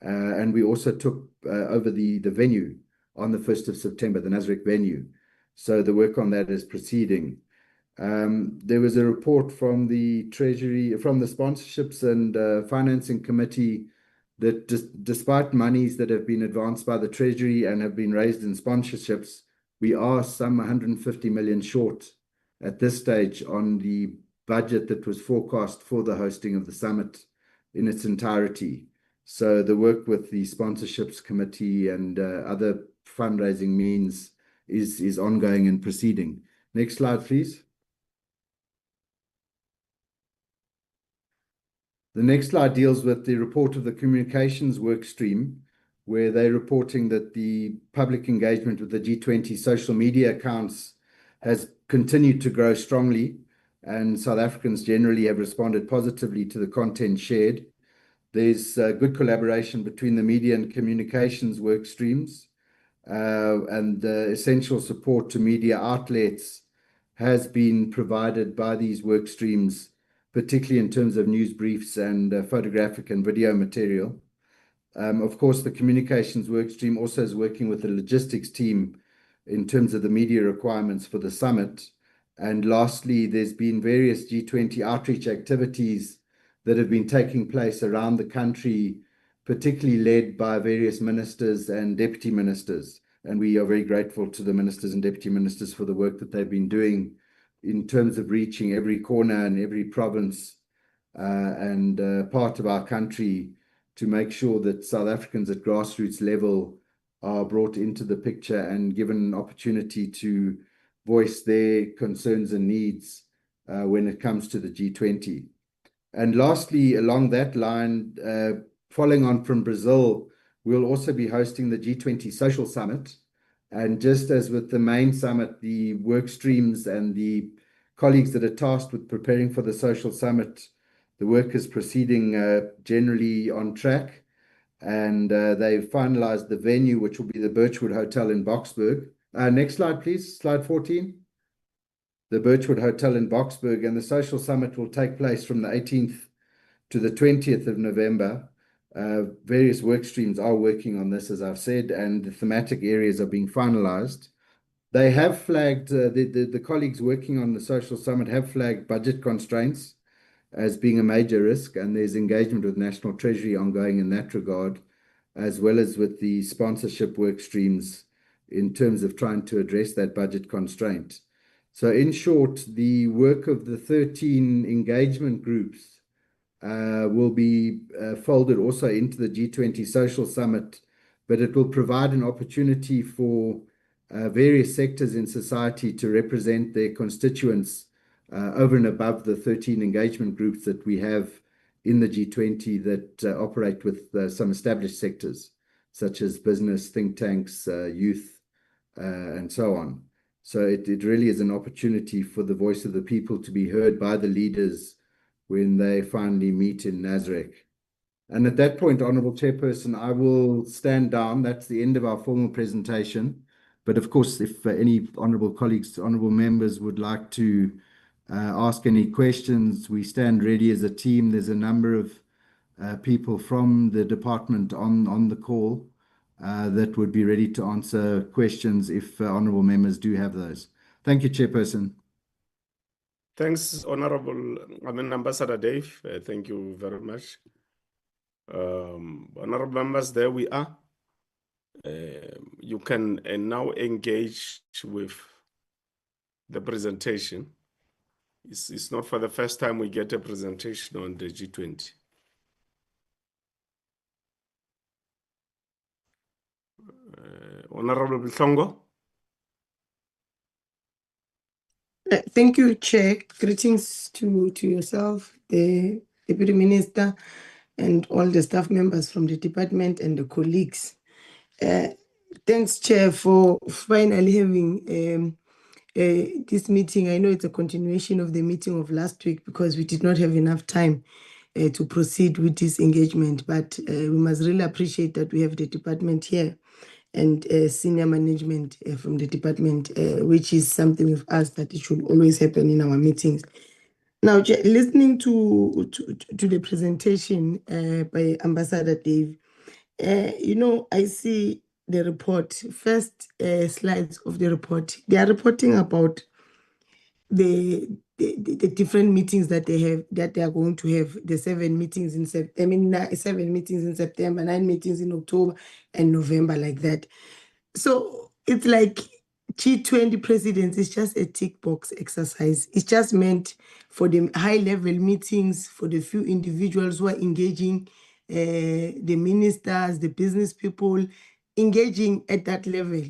And we also took over the venue on the 1st of September, the Nasrec venue. So the work on that is proceeding. There was a report from the Treasury, from the Sponsorships and Financing Committee, that despite monies that have been advanced by the Treasury and have been raised in sponsorships, we are some 150 million short at this stage on the budget that was forecast for the hosting of the summit in its entirety. So the work with the Sponsorships Committee and other fundraising means is ongoing and proceeding. Next slide, please. The next slide deals with the report of the communications work stream, where they're reporting that the public engagement with the G20 social media accounts has continued to grow strongly. and South Africans generally have responded positively to the content shared. There's good collaboration between the media and communications work streams, and essential support to media outlets has been provided by these work streams, particularly in terms of news briefs and photographic and video material. Of course, the communications work stream also is working with the logistics team in terms of the media requirements for the summit. And lastly, there's been various G20 outreach activities that have been taking place around the country, particularly led by various ministers and deputy ministers. And we are very grateful to the ministers and deputy ministers for the work that they've been doing in terms of reaching every corner and every province and part of our country to make sure that South Africans at grassroots level are brought into the picture and given an opportunity to voice their concerns and needs when it comes to the G20. And lastly, along that line, following on from Brazil, we'll also be hosting the G20 Social Summit. And just as with the main summit, the work streams and the colleagues that are tasked with preparing for the Social Summit, the work is proceeding generally on track. And they've finalized the venue, which will be the Birchwood Hotel in Boksburg. Next slide, please. Slide 14. The Birchwood Hotel in Boksburg, and the Social Summit will take place from the 18th to the 20th of November. Various work streams are working on this, as I've said, and the thematic areas are being finalized. They have flagged, the colleagues working on the Social Summit have flagged budget constraints as being a major risk, and there's engagement with National Treasury ongoing in that regard, as well as with the sponsorship work streams in terms of trying to address that budget constraint. So in short, the work of the 13 engagement groups will be folded also into the G20 Social Summit, but it will provide an opportunity for various sectors in society to represent their constituents over and above the 13 engagement groups that we have in the G20 that operate with some established sectors, such as business, think tanks, youth, and so on. So it really is an opportunity for the voice of the people to be heard by the leaders when they finally meet in Nasrec. And at that point, Honourable Chairperson, I will stand down. That's the end of our formal presentation. But of course, if any honourable colleagues, honourable members would like to ask any questions, we stand ready as a team. There's a number of people from the department on the call that would be ready to answer questions if honourable members do have those. Thank you, Chairperson. Thanks, Ambassador Dave. Thank you very much. Honourable members, there we are. You can now engage with the presentation. It's not for the first time we get a presentation on the G20. Honourable Bihlongo. Thank you, Chair. Greetings to yourself, the Deputy Minister, and all the staff members from the department and the colleagues. Thanks, Chair, for finally having this meeting. I know it's a continuation of the meeting of last week because we did not have enough time to proceed with this engagement, but we must really appreciate that we have the department here and senior management from the department, which is something we've asked that it should always happen in our meetings. Now, listening to the presentation by Ambassador Dave, I see the report, first slides of the report. They are reporting about the different meetings that they are going to have, the 7 meetings in September, 7 meetings in September, 9 meetings in October and November, like that. So it's like G20 presidents is just a tick box exercise. It's just meant for the high level meetings, for the few individuals who are engaging, the ministers, the business people, engaging at that level.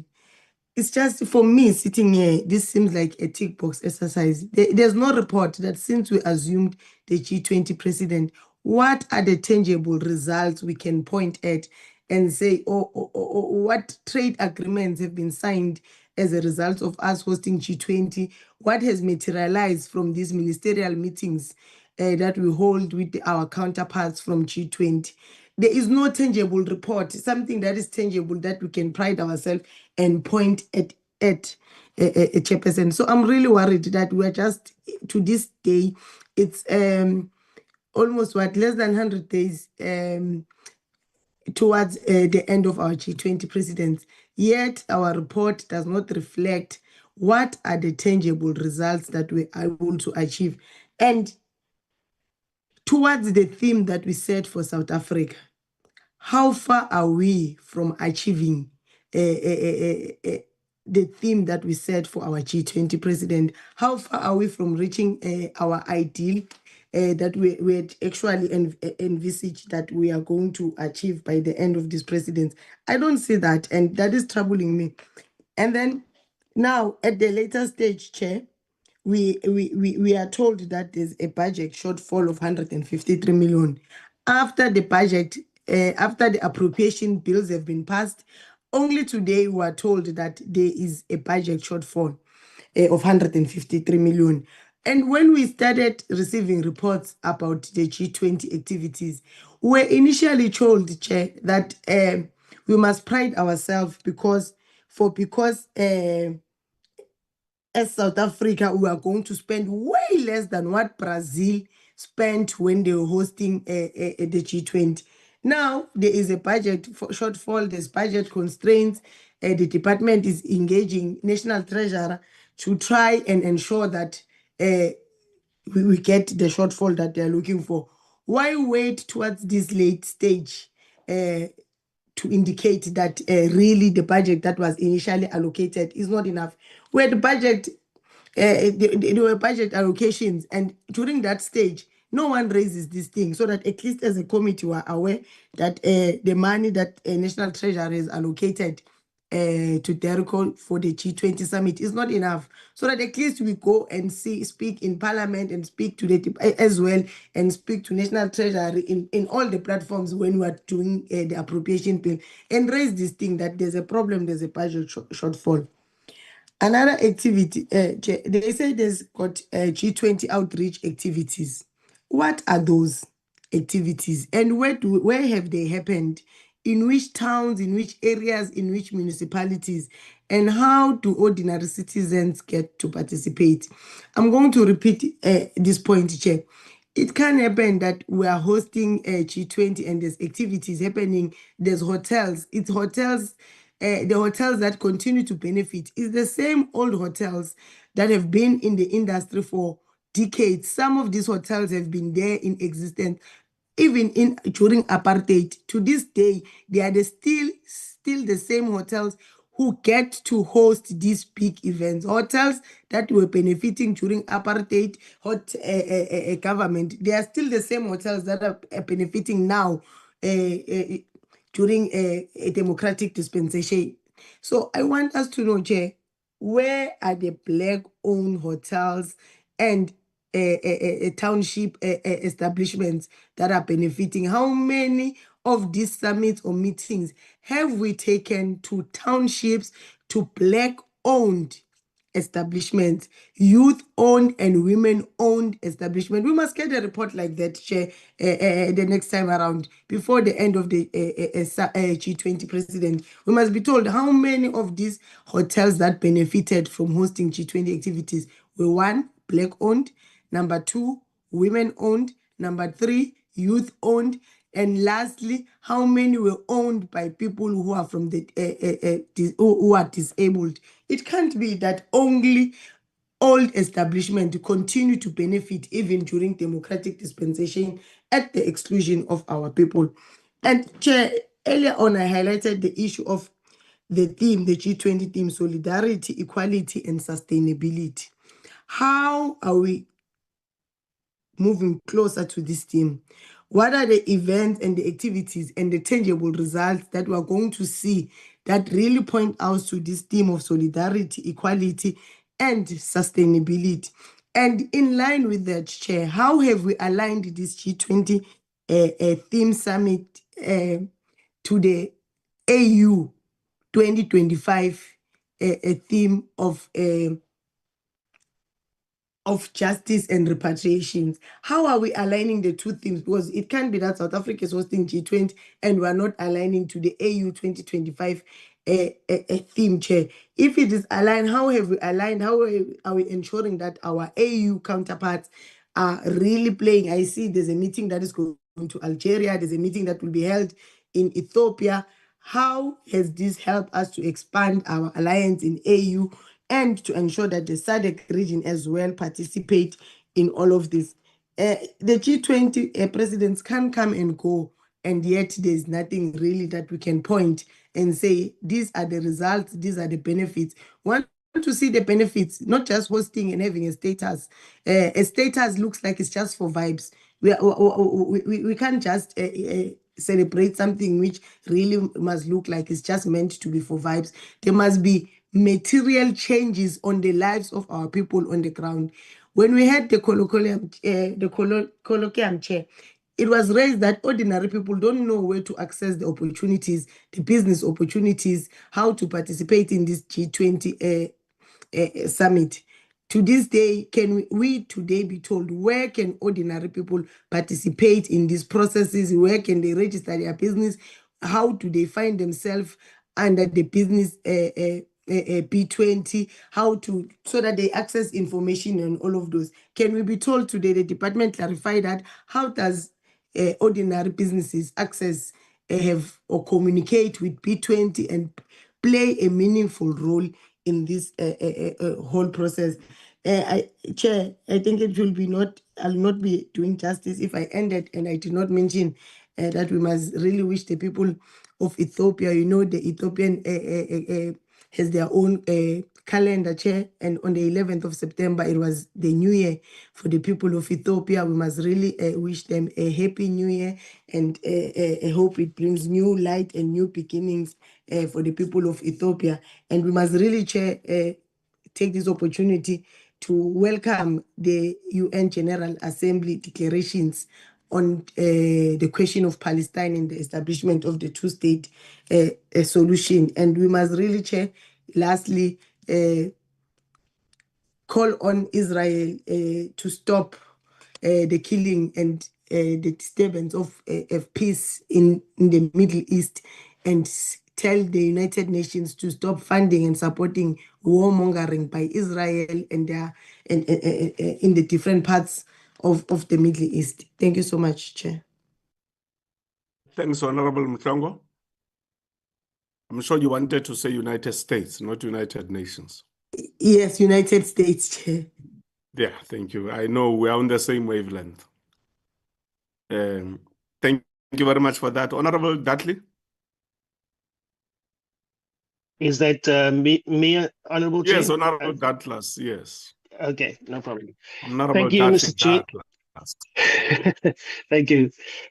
It's just, for me, sitting here, this seems like a tick box exercise. There's no report that since we assumed the G20 president, what are the tangible results we can point at and say, what trade agreements have been signed as a result of us hosting G20, what has materialized from these ministerial meetings that we hold with our counterparts from G20. There is no tangible report, something that is tangible that we can pride ourselves and point at a chairperson. So I'm really worried that we're just, to this day, it's almost less than 100 days towards the end of our G20 presidents. Yet our report does not reflect what are the tangible results that we are able to achieve. And towards the theme that we set for South Africa, how far are we from achieving the theme that we set for our G20 president? How far are we from reaching our ideal that we had actually envisaged that we are going to achieve by the end of this presidency? I don't see that, and that is troubling me. And then now at the later stage, Chair, we are told that there's a budget shortfall of 153 million. After the budget, after the appropriation bills have been passed, only today we are told that there is a budget shortfall of 153 million. And when we started receiving reports about the G20 activities, we were initially told, Chair, that we must pride ourselves because as South Africa, we are going to spend way less than what Brazil spent when they were hosting the G20. Now, there is a budget shortfall, there's budget constraints. The department is engaging National Treasurer to try and ensure that we get the shortfall that they're looking for. Why wait towards this late stage to indicate that really the budget that was initially allocated is not enough? Where the budget, there were budget allocations, and during that stage, no one raises this thing, so that at least as a committee we are aware that the money that National Treasury has allocated to DERCO for the G20 Summit is not enough, so that at least we go and speak in Parliament and speak to the as well, and speak to National Treasury in all the platforms when we are doing the appropriation bill, and raise this thing that there's a problem, there's a budget shortfall. Another activity, they say there's got G20 outreach activities. What are those activities, and where have they happened? In which towns, in which areas, in which municipalities, and how do ordinary citizens get to participate? I'm going to repeat this point, Chair. It can happen that we are hosting a G20 and there's activities happening, there's hotels, it's hotels, the hotels that continue to benefit is the same old hotels that have been in the industry for decades. Some of these hotels have been there in existence even during apartheid. To this day, they are still the same hotels who get to host these big events. Hotels that were benefiting during apartheid government, they are still the same hotels that are benefiting now during a democratic dispensation. So I want us to know, Chair, where are the Black-owned hotels and township establishments that are benefiting? How many of these summits or meetings have we taken to townships, to Black-owned establishments, youth-owned and women-owned establishments? We must get a report like that, Chair, the next time around, before the end of the G20 president. We must be told how many of these hotels that benefited from hosting G20 activities were: 1, Black-owned; number 2, women-owned; number 3, youth-owned; and lastly, how many were owned by people who are from the who are disabled? It can't be that only old establishments continue to benefit even during democratic dispensation at the exclusion of our people. And Chair, earlier on I highlighted the issue of the theme, the G20 theme: solidarity, equality, and sustainability. How are we moving closer to this theme? What are the events and the activities and the tangible results that we are going to see that really point out to this theme of solidarity, equality, and sustainability? And in line with that, Chair, how have we aligned this G20 theme summit to the AU 2025 a theme of justice and repatriations. How are we aligning the two themes? Because it can't be that South Africa is hosting G20 and we're not aligning to the AU 2025 theme, Chair. If it is aligned, how have we aligned? How are we ensuring that our AU counterparts are really playing? I see there's a meeting that is going to Algeria. There's a meeting that will be held in Ethiopia. How has this helped us to expand our alliance in AU and to ensure that the SADC region as well participate in all of this? The G20 presidents can come and go, and yet there's nothing really that we can point and say, these are the results, these are the benefits. Want to see the benefits, not just hosting and having a status. A status looks like it's just for vibes. We can't just celebrate something which really must look like it's just meant to be for vibes. There must be material changes on the lives of our people on the ground. When we had the colloquium, Chair, it was raised that ordinary people don't know where to access the opportunities, the business opportunities, how to participate in this G20 summit. To this day, can we today be told where can ordinary people participate in these processes? Where can they register their business? How do they find themselves under the business B20? How to, so that they access information and all of those? Can we be told today, the department clarify that? How does ordinary businesses access have or communicate with B20 and play a meaningful role in this whole process? Chair, I think it will be I'll not be doing justice if I ended and I did not mention that we must really wish the people of Ethiopia. You know, the Ethiopian has their own calendar, Chair, and on the 11th of September, it was the New Year for the people of Ethiopia. We must really wish them a happy New Year, and I hope it brings new light and new beginnings for the people of Ethiopia. And we must really, Chair, take this opportunity to welcome the UN General Assembly declarations on the question of Palestine and the establishment of the two-state solution. And we must really, Chair, lastly, call on Israel to stop the killing and the disturbance of peace in the Middle East, and tell the United Nations to stop funding and supporting warmongering by Israel and their in the different parts of the Middle East. Thank you so much, Chair. Thanks, Honorable Mhlongo. I'm sure you wanted to say United States, not United Nations. Yes, United States, Chair. Yeah, thank you. I know we are on the same wavelength. Thank you very much for that. Honorable Dudley? Is that me, Honorable Chair? Yes, Honorable Douglas, yes. Okay, no problem. Honorable Thank you, Mr. Chair. Thank you.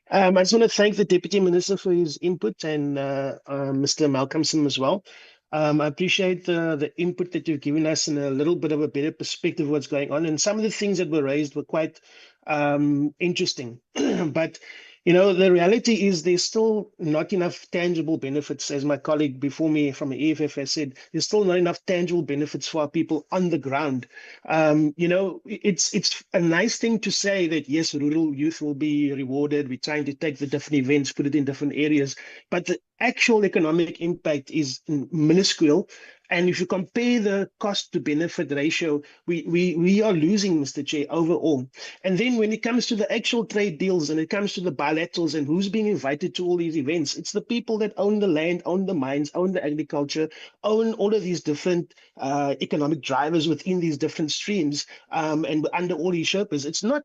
I just want to thank the Deputy Minister for his input and Mr. Malcolmson as well. I appreciate the input that you've given us and a little bit of a better perspective of what's going on. And some of the things that were raised were quite interesting. But, you know, the reality is there's still not enough tangible benefits. As my colleague before me from the EFF has said, there's still not enough tangible benefits for our people on the ground. You know, it's a nice thing to say that, yes, rural youth will be rewarded. We're trying to take the different events, put it in different areas. But the actual economic impact is minuscule. And if you compare the cost to benefit ratio, we are losing, Mr. Chair, overall. And then when it comes to the actual trade deals and it comes to the bilaterals and who's being invited to all these events, it's the people that own the land, own the mines, own the agriculture, own all of these different economic drivers within these different streams and under all these Sherpas. It's not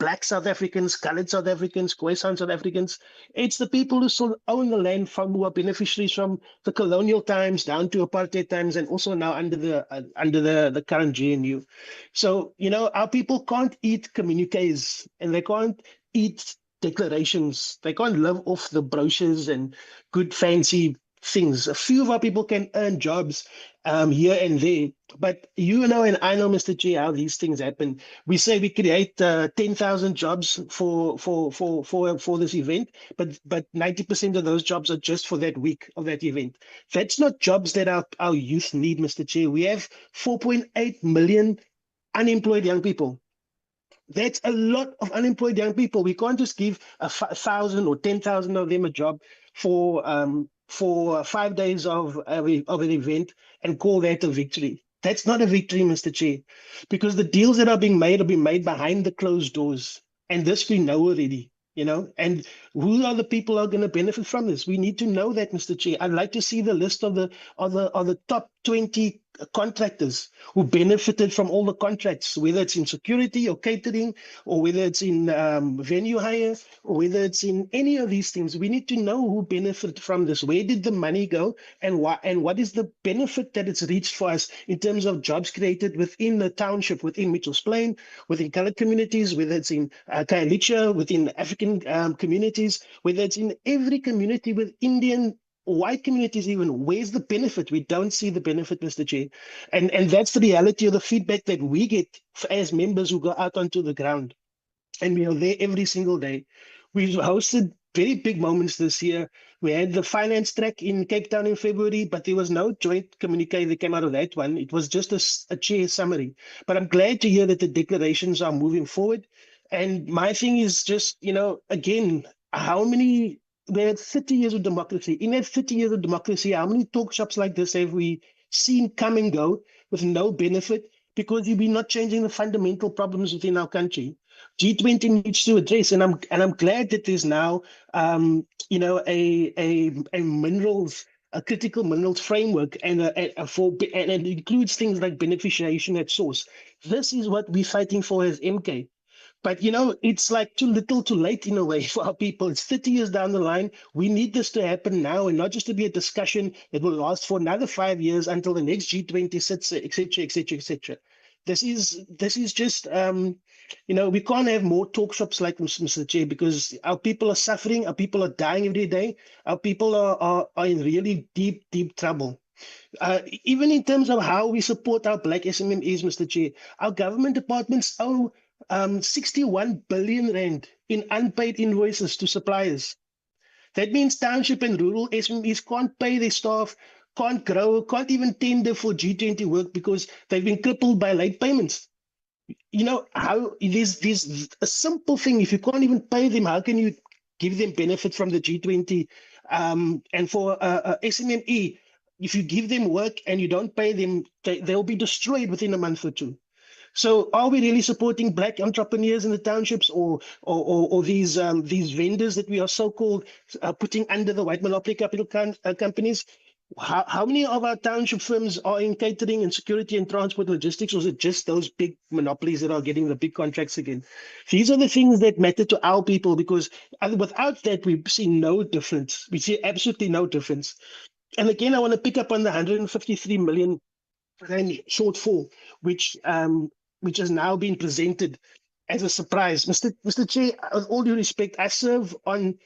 Black South Africans, colored South Africans, Khoisan South Africans. It's the people who still own the land, from who are beneficiaries from the colonial times down to apartheid times, and also now under the current GNU. So, you know, our people can't eat communiques and they can't eat declarations. They can't live off the brochures and good fancy things. A few of our people can earn jobs here and there. But you know, and I know, Mr. G, how these things happen. We say we create 10,000 jobs for this event, but 90% of those jobs are just for that week of that event. That's not jobs that our youth need, Mr. Chair. We have 4.8 million unemployed young people. That's a lot of unemployed young people. We can't just give 1,000 or 10,000 of them a job for 5 days of an event and call that a victory. That's not a victory, Mr. Chair, because the deals that are being made behind the closed doors, and this we know already. And who are the people who are going to benefit from this? We need to know that, Mr. Chair. I'd like to see the list of the top 20 contractors who benefited from all the contracts, whether it's in security or catering, or whether it's in venue hire, or whether it's in any of these things. We need to know who benefited from this. Where did the money go, and what is the benefit that it's reached for us in terms of jobs created within the township, within Mitchell's Plain, within colored communities, whether it's in Khayelitsha, within African communities, whether it's in every community with Indian white communities even. Where's the benefit? We don't see the benefit, Mr. Chair. And that's the reality of the feedback that we get as members who go out onto the ground. And we are there every single day. We've hosted very big moments this year. We had the finance track in Cape Town in February, but there was no joint communique that came out of that one. It was just a chair summary. But I'm glad to hear that the declarations are moving forward. And my thing is just, again, we had 30 years of democracy. In that 30 years of democracy, how many talk shops like this have we seen come and go with no benefit? Because we're not changing the fundamental problems within our country. G20 needs to address, and I'm glad that there's now, a critical minerals framework, and it includes things like beneficiation at source. This is what we're fighting for as MK. But, it's like too little too late in a way for our people. It's 30 years down the line. We need this to happen now, and not just to be a discussion that will last for another 5 years until the next G20 sits, et cetera, et cetera, et cetera. This is just, we can't have more talk shops like this, Mr. Chair, because our people are suffering. Our people are dying every day. Our people are in really deep, deep trouble. Even in terms of how we support our black SMMEs, Mr. Chair, our government departments owe 61 billion rand in unpaid invoices to suppliers. That means township and rural SMEs can't pay their staff, can't grow, can't even tender for G20 work because they've been crippled by late payments. How there's a simple thing. If you can't even pay them, how can you give them benefit from the G20? And for SMME, if you give them work and you don't pay them, they'll be destroyed within a month or two. So are we really supporting black entrepreneurs in the townships, or these vendors that we are so-called putting under the white monopoly capital companies? How many of our township firms are in catering and security and transport logistics, or is it just those big monopolies that are getting the big contracts again? These are the things that matter to our people, because without that, we see no difference. We see absolutely no difference. And again, I want to pick up on the 153 million rand shortfall, which has now been presented as a surprise. Mr. Chair, with all due respect, I serve on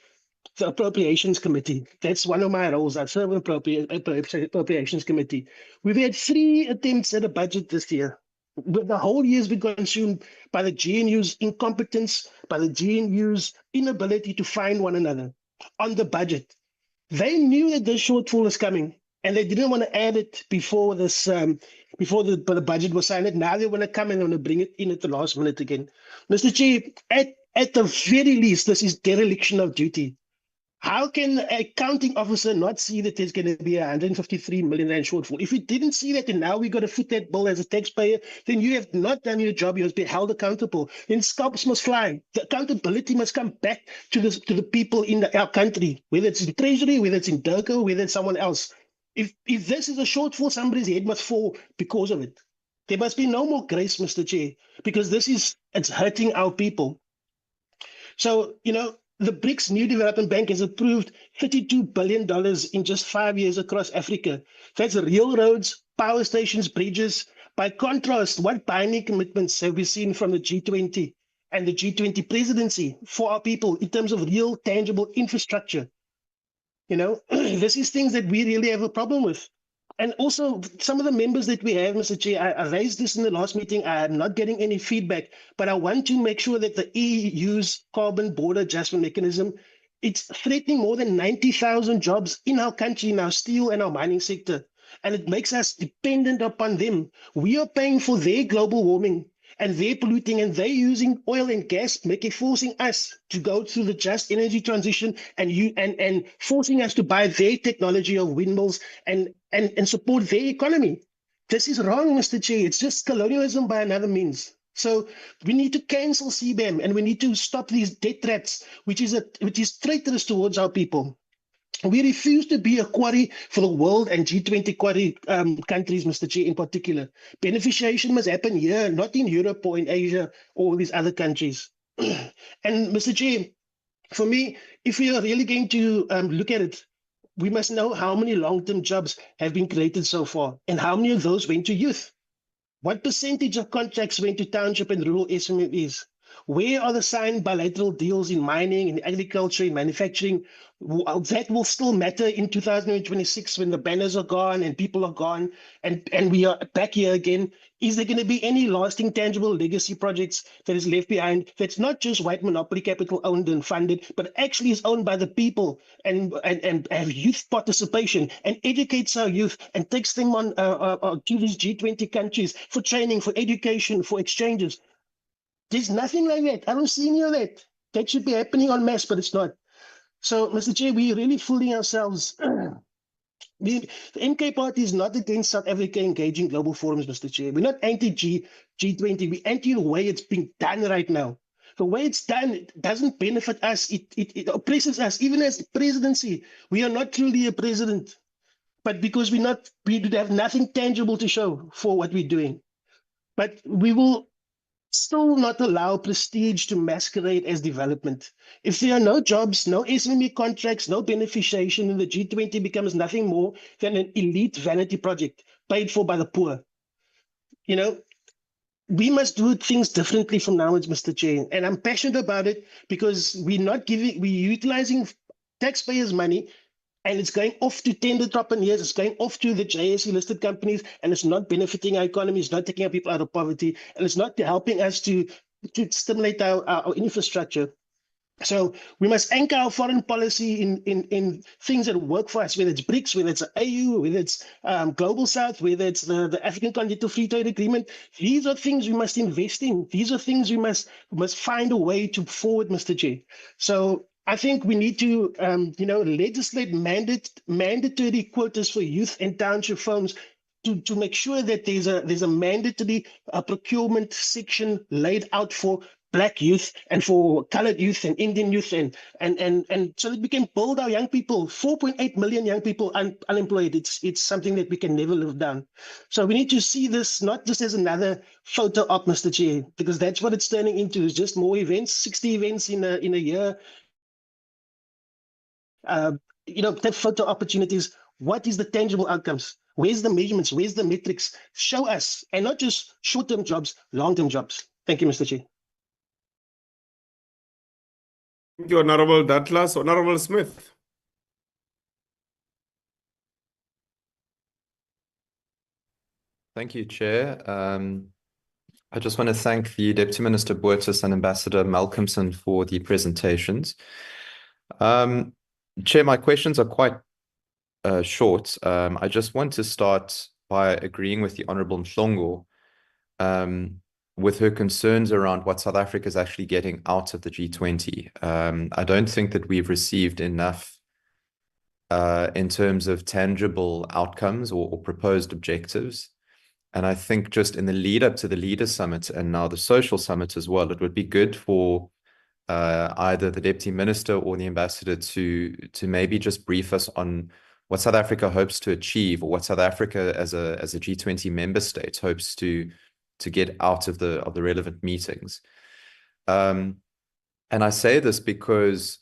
the Appropriations Committee. That's one of my roles. I serve on the Appropriations Committee. We've had 3 attempts at a budget this year. The whole year has been consumed by the GNU's incompetence, by the GNU's inability to find one another on the budget. They knew that this shortfall is coming, and they didn't want to add it before this, before the budget was signed. Now they want to come and want to bring it in at the last minute again. Mr. Chair, at the very least, this is dereliction of duty. How can an accounting officer not see that there's going to be a 153 million rand shortfall? If you didn't see that, and now we got to foot that bill as a taxpayer, then you have not done your job. You must be held accountable. Then scalps must fly. The accountability must come back to the people in our country, whether it's in Treasury, whether it's in DIRCO, whether it's someone else. If this is a shortfall, somebody's head must fall because of it. There must be no more grace, Mr. Chair, because it's hurting our people. So, the BRICS New Development Bank has approved $32 billion in just 5 years across Africa. That's real roads, power stations, bridges. By contrast, what binding commitments have we seen from the G20 and the G20 presidency for our people in terms of real, tangible infrastructure? This is things that we really have a problem with. And also, some of the members that we have, Mr. Chair, I raised this in the last meeting. I am not getting any feedback, but I want to make sure that the EU's carbon border adjustment mechanism, it's threatening more than 90,000 jobs in our country, in our steel and our mining sector. And it makes us dependent upon them. We are paying for their global warming and they're polluting and they're using oil and gas, forcing us to go through the just energy transition and forcing us to buy their technology of windmills and support their economy. This is wrong, Mr. Chair. It's just colonialism by another means. So we need to cancel CBAM and we need to stop these debt traps, which is traitorous towards our people. We refuse to be a quarry for the world and G20 quarry countries, Mr. Chair, in particular. Beneficiation must happen here, not in Europe or in Asia or these other countries. And Mr. Chair, for me, if we are really going to look at it, we must know how many long-term jobs have been created so far and how many of those went to youth. What percentage of contracts went to township and rural SMEs? Where are the signed bilateral deals in mining, in agriculture, in manufacturing? That will still matter in 2026 when the banners are gone and people are gone and we are back here again. Is there going to be any lasting, tangible legacy projects that is left behind that's not just white monopoly capital owned and funded, but actually is owned by the people and have youth participation and educates our youth and takes them on to these G20 countries for training, for education, for exchanges? There's nothing like that. I don't see any of that. That should be happening en masse, but it's not. So, Mr. Chair, we're really fooling ourselves. The MK party is not against South Africa engaging global forums, Mr. Chair. We're not anti-G20. We're anti the way it's being done right now. The way it's done, it doesn't benefit us. It oppresses us. Even as presidency, we are not truly a president. But because we have nothing tangible to show for what we're doing. But we will still not allow prestige to masquerade as development. If there are no jobs, no SME contracts, no beneficiation, then the G20 becomes nothing more than an elite vanity project paid for by the poor. You know, we must do things differently from now on, Mr. Chair. And I'm passionate about it because we're utilizing taxpayers' money and it's going off to tender entrepreneurs, it's going off to the JSE listed companies, and it's not benefiting our economy, it's not taking our people out of poverty, and it's not helping us to stimulate our infrastructure. So we must anchor our foreign policy in things that work for us, whether it's BRICS, whether it's AU, whether it's Global South, whether it's the African Continental Free Trade Agreement. These are things we must invest in. These are things we must find a way to forward, Mr. Chair. So I think we need to, legislate mandatory quotas for youth and township firms to make sure that there's a mandatory procurement section laid out for Black youth and for colored youth and Indian youth and so that we can build our young people. 4.8 million young people unemployed. It's something that we can never live down. So we need to see this not just as another photo op, Mr. Chair, because that's what it's turning into. Is just more events, 60 events in a year. That photo opportunities. What is the tangible outcomes? Where's the measurements? Where's the metrics? Show us, and not just short-term jobs, long-term jobs. Thank you, Mr. Chair. Thank you, Honorable Douglas. Honorable Smith. Thank you, Chair. I just want to thank the Deputy Minister Boertes and Ambassador Malcolmson for the presentations. Chair, my questions are quite short. I just want to start by agreeing with the Honourable Mhlongo with her concerns around what South Africa is actually getting out of the G20. I don't think that we've received enough in terms of tangible outcomes or proposed objectives. And I think just in the lead up to the Leaders Summit and now the Social Summit as well, it would be good for either the Deputy Minister or the Ambassador to maybe just brief us on what South Africa hopes to achieve, or what South Africa as a G20 member state hopes to get out of the relevant meetings. And I say this because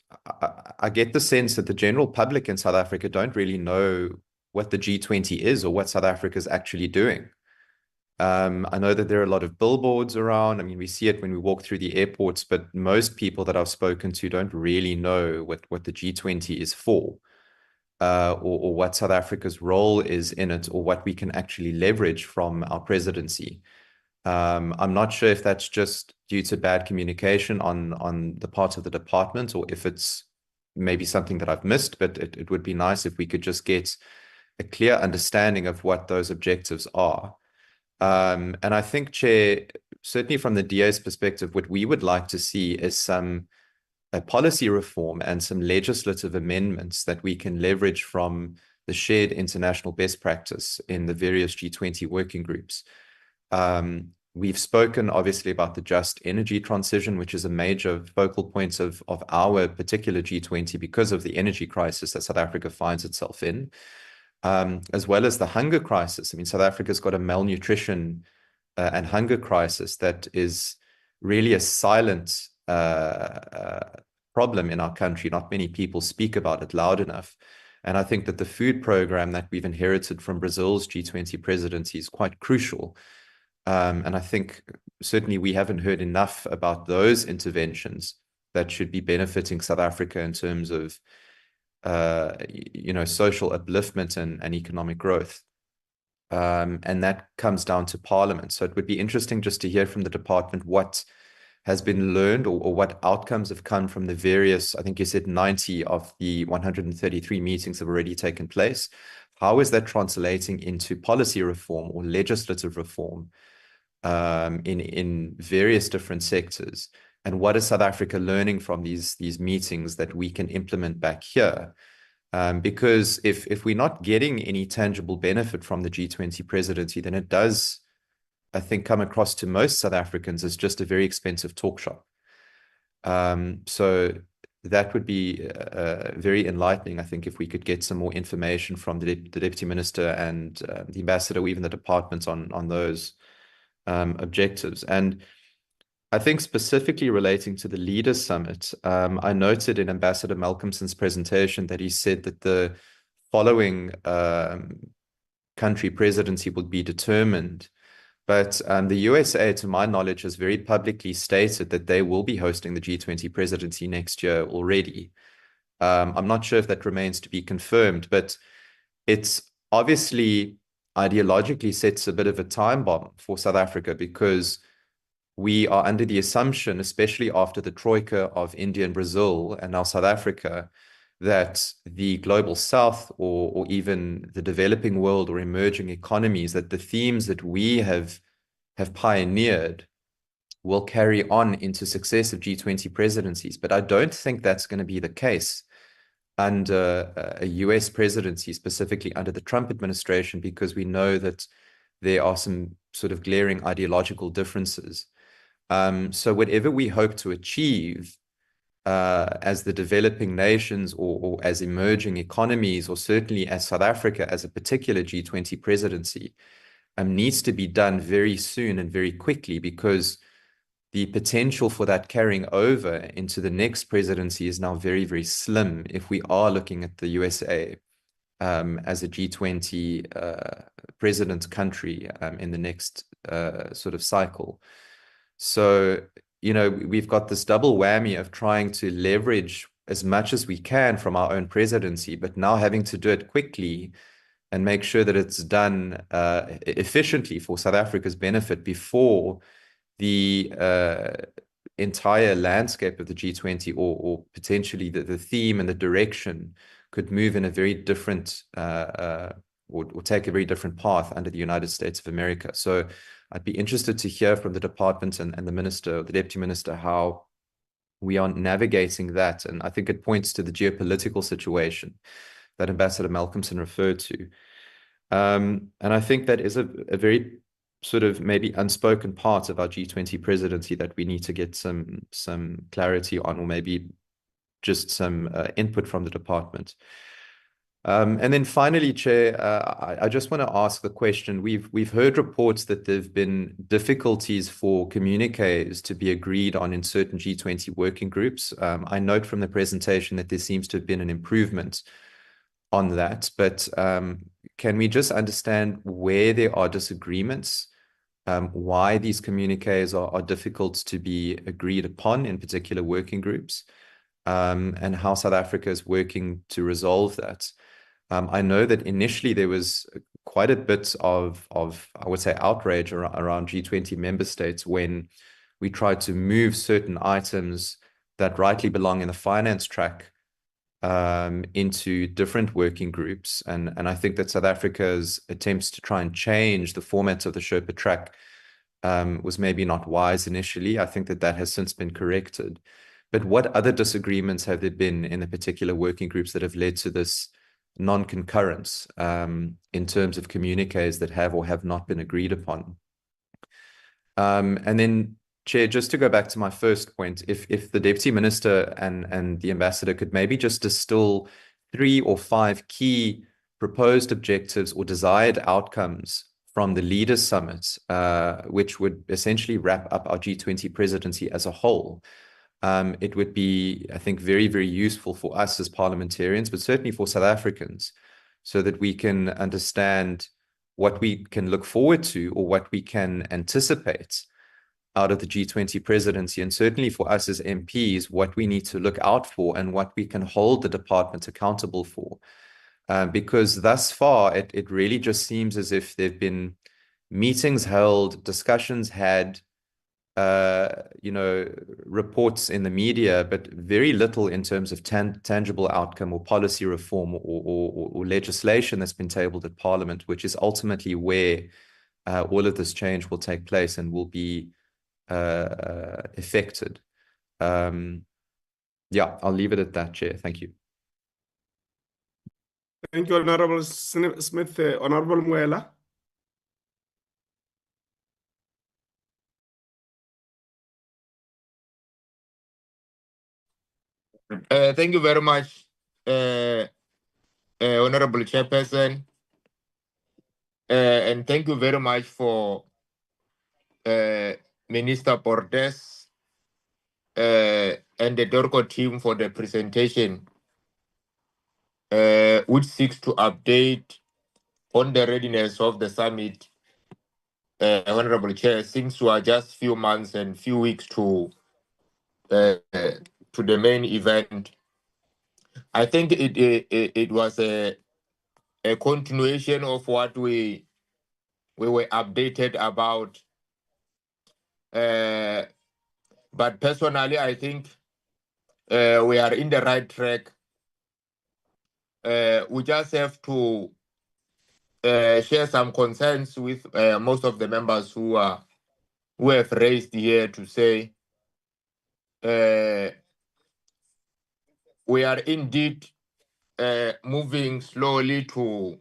I get the sense that the general public in South Africa don't really know what the G20 is or what South Africa is actually doing. I know that there are a lot of billboards around. I mean, we see it when we walk through the airports, but most people that I've spoken to don't really know what the G20 is for. or what South Africa's role is in it, or what we can actually leverage from our presidency. I'm not sure if that's just due to bad communication on the part of the department, or if it's maybe something that I've missed, but it would be nice if we could just get a clear understanding of what those objectives are. And I think, Chair, certainly from the DA's perspective, what we would like to see is some policy reform and some legislative amendments that we can leverage from the shared international best practice in the various G20 working groups. We've spoken obviously about the just energy transition, which is a major focal point of our particular G20 because of the energy crisis that South Africa finds itself in, as well as the hunger crisis. I mean, South Africa's got a malnutrition and hunger crisis that is really a silent problem in our country. Not many people speak about it loud enough. And I think that the food program that we've inherited from Brazil's G20 presidency is quite crucial. And I think certainly we haven't heard enough about those interventions that should be benefiting South Africa in terms of, social upliftment and economic growth. And that comes down to Parliament. So it would be interesting just to hear from the department what has been learned, or what outcomes have come from the various, I think you said 90 of the 133 meetings have already taken place. How is that translating into policy reform or legislative reform in various different sectors? And what is South Africa learning from these meetings that we can implement back here? Because if we're not getting any tangible benefit from the G20 presidency, then it does, I think, come across to most South Africans as just a very expensive talk shop. So that would be very enlightening, I think, if we could get some more information from the Deputy Minister and the Ambassador, or even the departments on those objectives. And I think specifically relating to the Leaders Summit, I noted in Ambassador Malcolmson's presentation that he said that the following country presidency would be determined. But the USA, to my knowledge, has very publicly stated that they will be hosting the G20 presidency next year already. I'm not sure if that remains to be confirmed, but it's obviously ideologically sets a bit of a time bomb for South Africa, because we are under the assumption, especially after the troika of India and Brazil and now South Africa, that the global south, or even the developing world or emerging economies, that the themes that we have pioneered will carry on into successive G20 presidencies. But I don't think that's going to be the case under a US presidency, specifically under the Trump administration, because we know that there are some sort of glaring ideological differences. So whatever we hope to achieve as the developing nations, or as emerging economies, or certainly as South Africa as a particular G20 presidency, needs to be done very soon and very quickly, because the potential for that carrying over into the next presidency is now very, very slim if we are looking at the USA as a G20 president country in the next sort of cycle. So, we've got this double whammy of trying to leverage as much as we can from our own presidency, but now having to do it quickly and make sure that it's done efficiently for South Africa's benefit before the entire landscape of the G20, or potentially the theme and the direction could move in a very different or take a very different path under the United States of America. So I'd be interested to hear from the department and the minister, or the deputy minister, how we are navigating that. And I think it points to the geopolitical situation that Ambassador Malcolmson referred to. And I think that is a very sort of maybe unspoken part of our G20 presidency that we need to get some clarity on, or maybe just some input from the department. And then finally, Chair, I just want to ask the question. We've heard reports that there have been difficulties for communiques to be agreed on in certain G20 working groups. I note from the presentation that there seems to have been an improvement on that, but can we just understand where there are disagreements, why these communiques are difficult to be agreed upon in particular working groups, and how South Africa is working to resolve that? I know that initially there was quite a bit of I would say, outrage around G20 member states when we tried to move certain items that rightly belong in the finance track into different working groups. And I think that South Africa's attempts to try and change the format of the Sherpa track was maybe not wise initially. I think that has since been corrected. But what other disagreements have there been in the particular working groups that have led to this non-concurrence in terms of communiques that have or have not been agreed upon? And then, Chair, just to go back to my first point, if the Deputy Minister and the Ambassador could maybe just distill 3 or 5 key proposed objectives or desired outcomes from the Leaders Summit, which would essentially wrap up our G20 presidency as a whole. It would be, I think, very, very useful for us as parliamentarians, but certainly for South Africans, so that we can understand what we can look forward to or what we can anticipate out of the G20 presidency, and certainly for us as MPs, what we need to look out for and what we can hold the department accountable for. Because thus far, it really just seems as if there have been meetings held, discussions had, reports in the media, but very little in terms of tangible outcome or policy reform or legislation that's been tabled at Parliament, which is ultimately where all of this change will take place and will be affected. Yeah, I'll leave it at that, Chair. Thank you. Thank you, Honorable Smith. Honorable Mwela. Thank you very much, Honorable Chairperson. And thank you very much for Minister Portes and the DORCO team for the presentation, which seeks to update on the readiness of the summit. Honorable Chair, since we are just few months and few weeks to the main event, I think it was a continuation of what we were updated about. But personally, I think we are in the right track. We just have to share some concerns with most of the members who have raised here to say we are indeed moving slowly to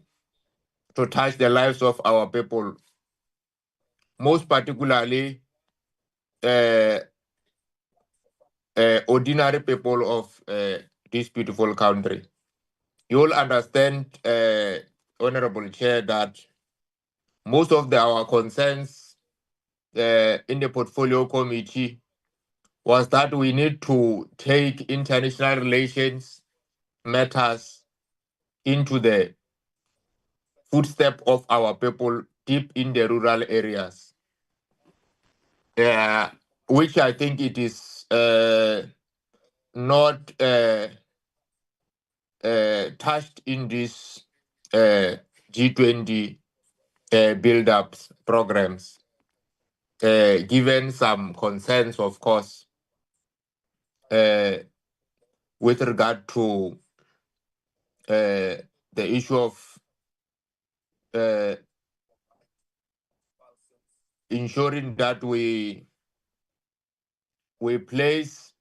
touch the lives of our people, most particularly ordinary people of this beautiful country. You all understand, Honorable Chair, that most of our concerns in the portfolio committee was that we need to take international relations matters into the footstep of our people deep in the rural areas, which I think it is not touched in this G20 build-ups programs, given some concerns, of course, with regard to the issue of ensuring that we place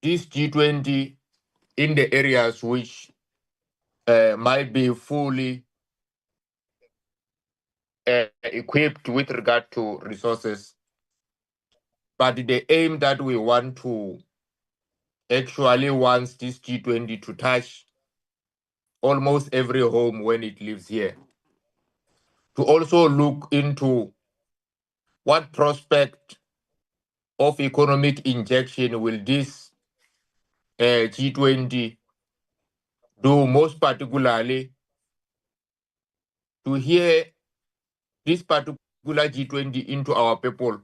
this G20 in the areas which might be fully equipped with regard to resources. But the aim that we want to actually wants this G20 to touch almost every home when it lives here. To also look into what prospect of economic injection will this G20 do, most particularly to hear this particular G20 into our people.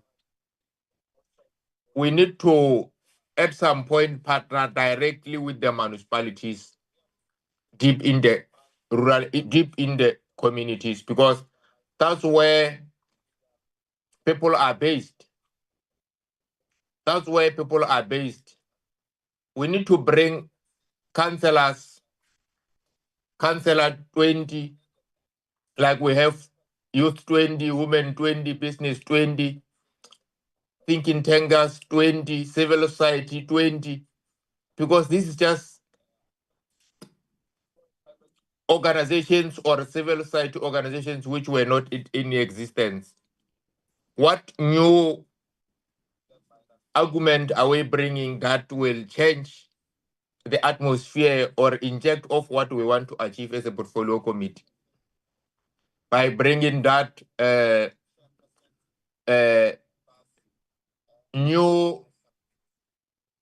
We need to at some point partner directly with the municipalities deep in the rural, deep in the communities, because that's where people are based. That's where people are based. We need to bring councillors, councillor 20, like we have youth 20, women 20, business 20, thinking tankers 20, civil society 20, because this is just organizations or civil society organizations which were not in existence. What new argument are we bringing that will change the atmosphere or inject of what we want to achieve as a portfolio committee? By bringing that new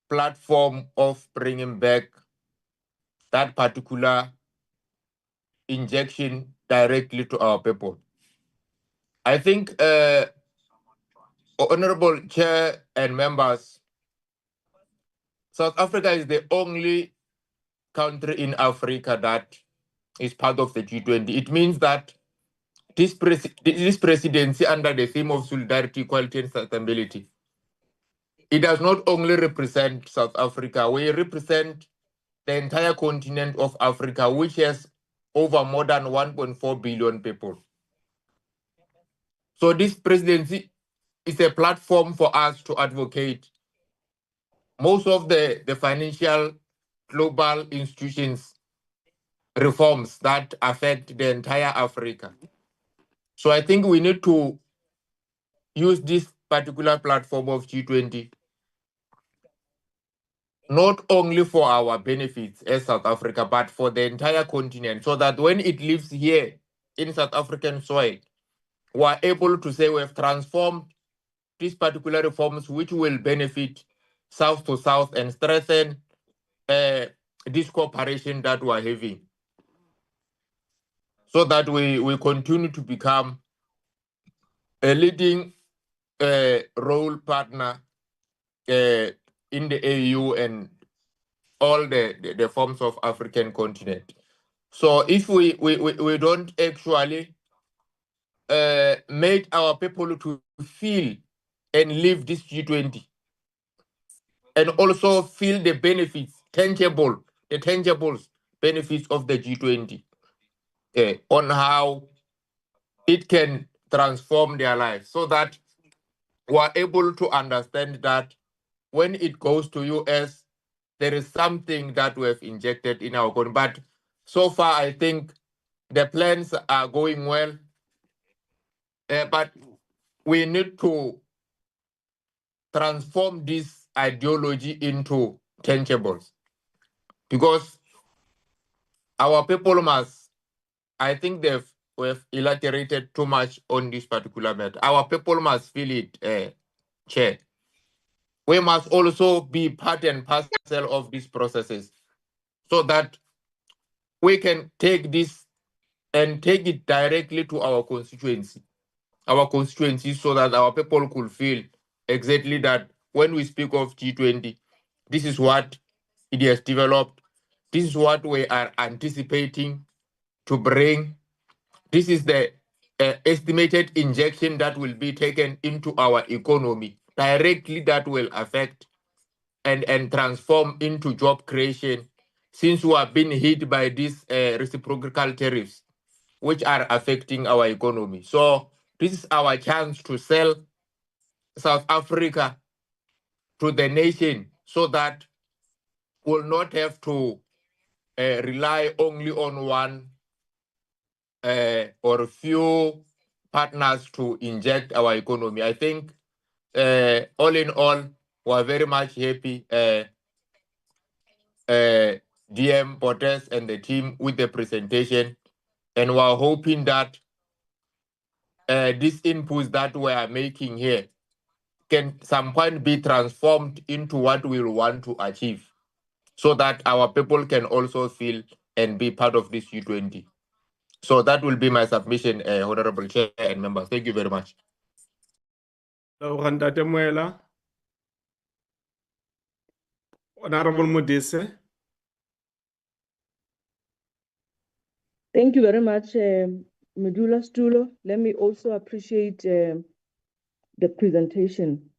platform of bringing back that particular injection directly to our people. I think, Honorable Chair and members, South Africa is the only country in Africa that is part of the G20. It means that this presidency under the theme of solidarity, equality, and sustainability, it does not only represent South Africa, we represent the entire continent of Africa, which has over more than 1.4 billion people. So this presidency is a platform for us to advocate most of the financial global institutions reforms that affect the entire Africa. So I think we need to use this particular platform of G20 not only for our benefits as South Africa, but for the entire continent, so that when it lives here in South African soil, we are able to say we have transformed these particular reforms which will benefit South to South and strengthen this cooperation that we are having, so that we continue to become a leading role partner in the AU and all the forms of African continent. So if we don't actually make our people to feel and live this G20 and also feel the benefits, the tangible benefits of the G20 on how it can transform their lives, so that we are able to understand that when it goes to US, there is something that we have injected in our economy. But so far, I think the plans are going well. But we need to transform this ideology into tangibles, because our people must, I think we've elaborated too much on this particular matter. Our people must feel it, Chair. We must also be part and parcel of these processes, so that we can take this and take it directly to our constituency, so that our people could feel exactly that when we speak of G20, this is what it has developed, this is what we are anticipating to bring, this is the estimated injection that will be taken into our economy directly, that will affect and transform into job creation, since we have been hit by these reciprocal tariffs which are affecting our economy. So this is our chance to sell South Africa to the nation, so that we'll not have to rely only on one or a few partners to inject our economy. I think all in all, we're very much happy, DM Portes and the team, with the presentation, and we're hoping that these inputs that we are making here can some point be transformed into what we want to achieve, so that our people can also feel and be part of this U20. So that will be my submission, Honorable Chair and members. Thank you very much. Honorable Modise. Thank you very much, Medula Stulo. Let me also appreciate the presentation.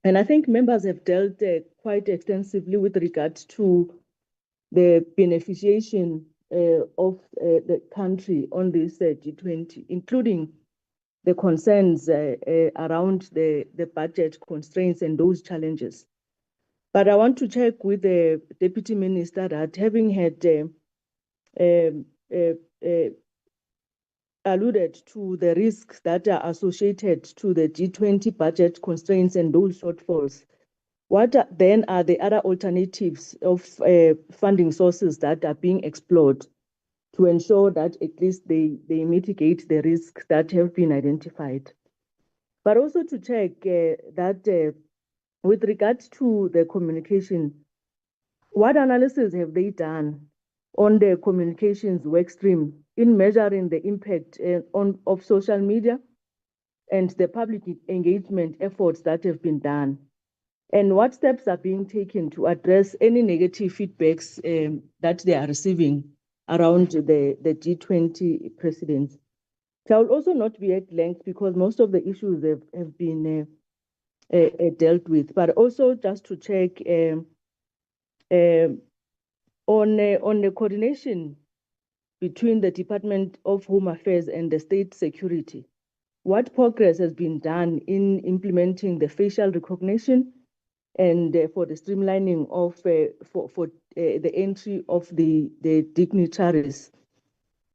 And I think members have dealt quite extensively with regard to the beneficiation of the country on this G20, including the concerns around the budget constraints and those challenges. But I want to check with the Deputy Minister that having had alluded to the risks that are associated to the G20 budget constraints and those shortfalls, what then are the other alternatives of funding sources that are being explored to ensure that at least they mitigate the risks that have been identified? But also to check that with regard to the communication, what analysis have they done on the communications workstream in measuring the impact of social media and the public engagement efforts that have been done? And what steps are being taken to address any negative feedbacks that they are receiving around the G20 presidents? I will also not be at length because most of the issues have been dealt with, but also just to check on the coordination between the Department of Home Affairs and the State Security. What progress has been done in implementing the facial recognition and for the streamlining of for the entry of the dignitaries?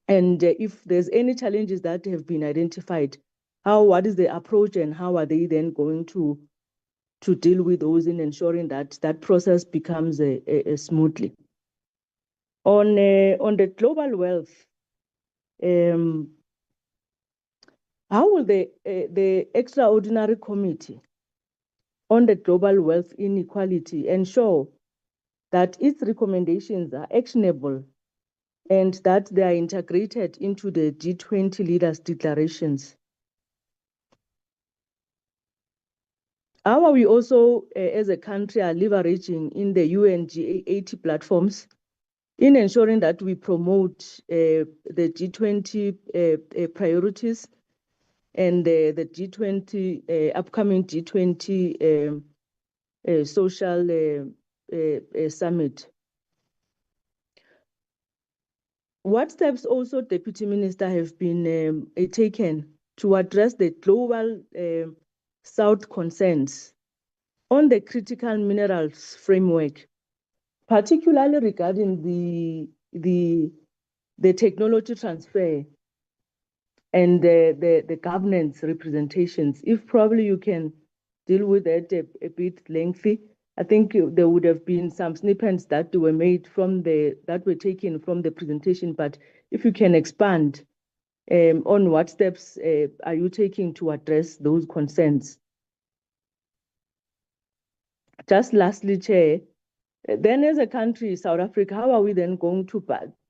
And if there's any challenges that have been identified, what is the approach and how are they then going to deal with those in ensuring that that process becomes smoothly? On the global wealth, how will the Extraordinary Committee on the Global Wealth Inequality ensure that its recommendations are actionable and that they are integrated into the G20 leaders' declarations? How are we also, as a country, are leveraging in the UN G80 platforms in ensuring that we promote the G20 priorities and the G20 upcoming G20 social summit? What steps also, Deputy Minister, have been taken to address the global South concerns on the critical minerals framework, particularly regarding the technology transfer and the governance representations? If probably you can deal with that a bit lengthy. I think there would have been some snippets that were made that were taken from the presentation, but if you can expand on what steps are you taking to address those concerns? Just lastly, Chair, then as a country, South Africa, how are we then going to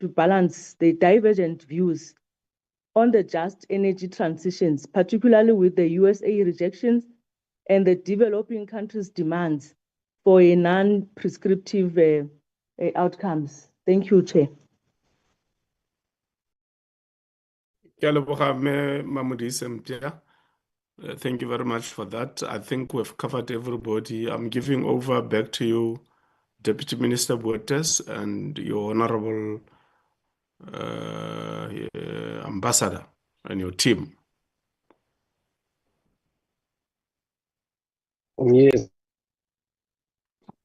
balance the divergent views on the just energy transitions, particularly with the USA rejections and the developing countries' demands for a non-prescriptive outcomes? Thank you, Chair. Thank you very much for that. I think we've covered everybody. I'm giving over back to you, Deputy Minister Botes, and your Honorable Ambassador and your team.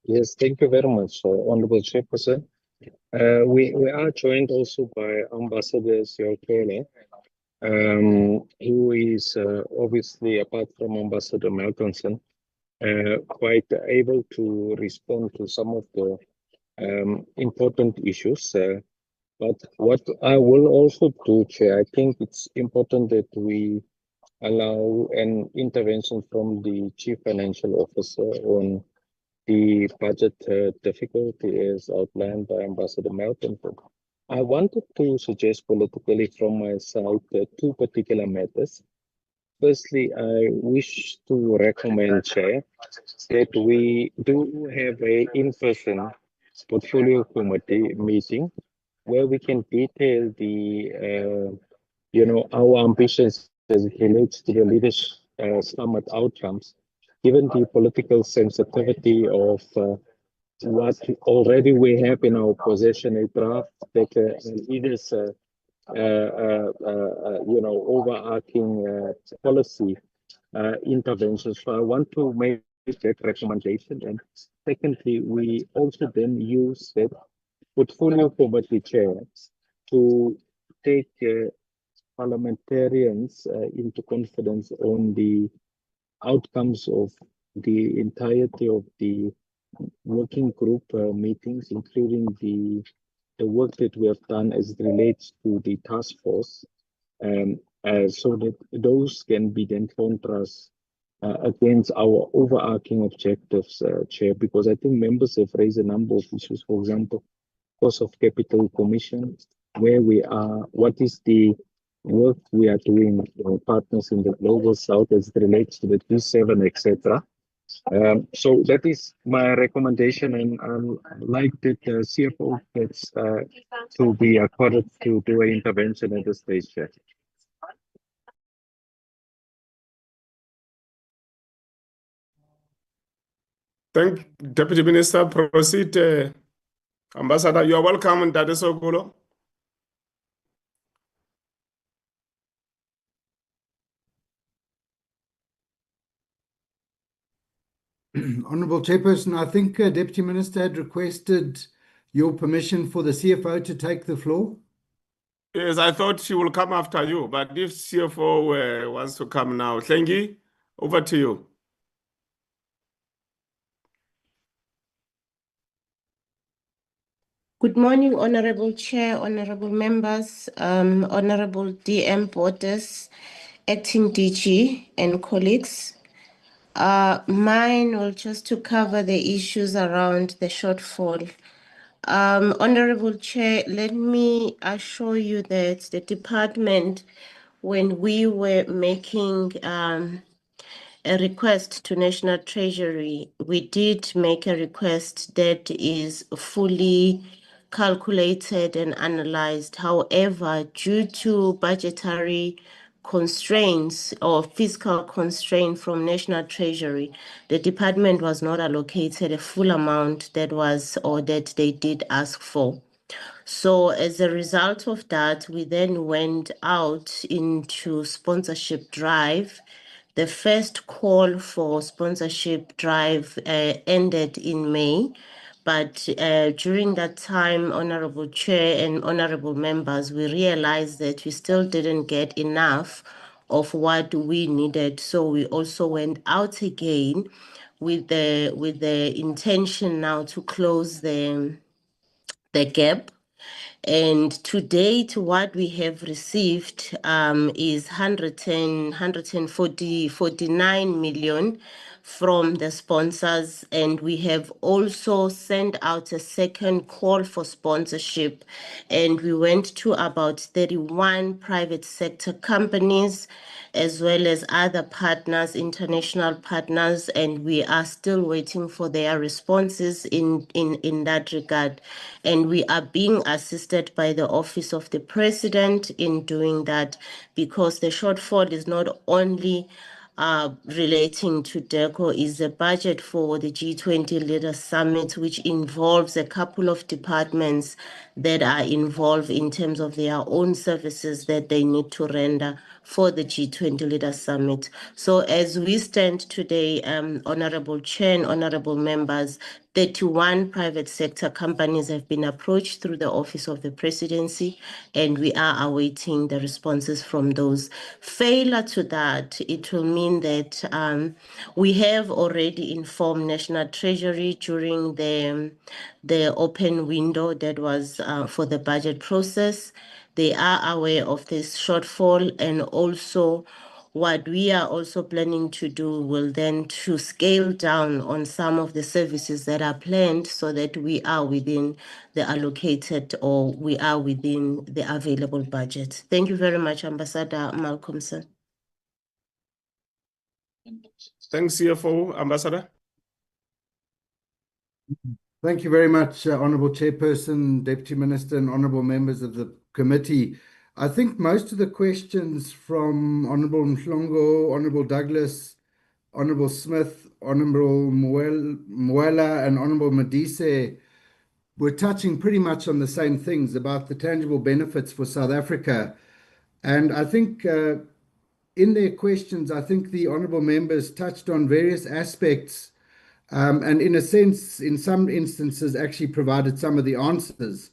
Yes, thank you very much, Honorable Chairperson. We are joined also by Ambassador Siokele, who is obviously, apart from Ambassador Malcolmson, quite able to respond to some of the important issues. But what I will also do, Chair, I think it's important that we allow an intervention from the Chief Financial Officer on the budget difficulty as outlined by Ambassador Malcolmson. I wanted to suggest politically from my side two particular matters. Firstly, I wish to recommend, Chair, that we do have a in-person portfolio committee meeting where we can detail the, our ambitions as it relates to the leadership summit outcomes, given the political sensitivity of what already we have in our possession, a draft that leaders overarching policy interventions. So I want to make that recommendation. And secondly, we also then use that portfolio committee chair to take parliamentarians into confidence on the outcomes of the entirety of the working group meetings, including the work that we have done as it relates to the task force, so that those can be then contrast against our overarching objectives, Chair, because I think members have raised a number of issues, for example, cost of capital commission, where we are, what is the work we are doing with partners in the global south as it relates to the G7, etc. So that is my recommendation, and I'd like that the CFO gets to be accorded to do an intervention at this stage, Chair. Thank Deputy Minister. Proceed, Ambassador. You are welcome, Dade Sokulo. Honourable Chairperson, I think Deputy Minister had requested your permission for the CFO to take the floor. Yes, I thought she will come after you, but if CFO wants to come now, Tlengi, over to you. Good morning, Honorable Chair, Honorable Members, Honorable DM Borders, Acting DG, and colleagues. Mine will just to cover the issues around the shortfall. Honorable Chair, let me assure you that the department, when we were making a request to National Treasury, we did make a request that is fully calculated and analyzed. However, due to budgetary constraints or fiscal constraint from National Treasury, the department was not allocated a full amount that was or that they did ask for. So as a result of that, we then went out into sponsorship drive. The first call for sponsorship drive ended in May, but during that time, Honorable Chair and Honorable Members, we realized that we still didn't get enough of what we needed. So we also went out again with the intention now to close the gap. And to date, what we have received is 149 million from the sponsors. And we have also sent out a second call for sponsorship. And we went to about 31 private sector companies, as well as other partners, international partners, and we are still waiting for their responses in that regard. And we are being assisted by the Office of the President in doing that, because the shortfall is not only relating to DECO, is a budget for the G20 Leaders Summit, which involves a couple of departments that are involved in terms of their own services that they need to render for the G20 Leaders Summit. So as we stand today, Honorable Chair and Honorable Members, 31 private sector companies have been approached through the Office of the Presidency, and we are awaiting the responses from those. Failure to that, it will mean that we have already informed National Treasury during the open window that was for the budget process. They are aware of this shortfall, and also what we are also planning to do will then to scale down on some of the services that are planned so that we are within the allocated or we are within the available budget. Thank you very much, Ambassador Malcolmson. Thanks, CFO. Ambassador. Thank you very much, Honourable Chairperson, Deputy Minister, and honourable members of the committee. I think most of the questions from Honourable Mhlongo, Honourable Douglas, Honourable Smith, Honourable Mwela, and Honourable Madise were touching pretty much on the same things about the tangible benefits for South Africa. And I think in their questions, I think the honourable members touched on various aspects and in a sense, in some instances, actually provided some of the answers.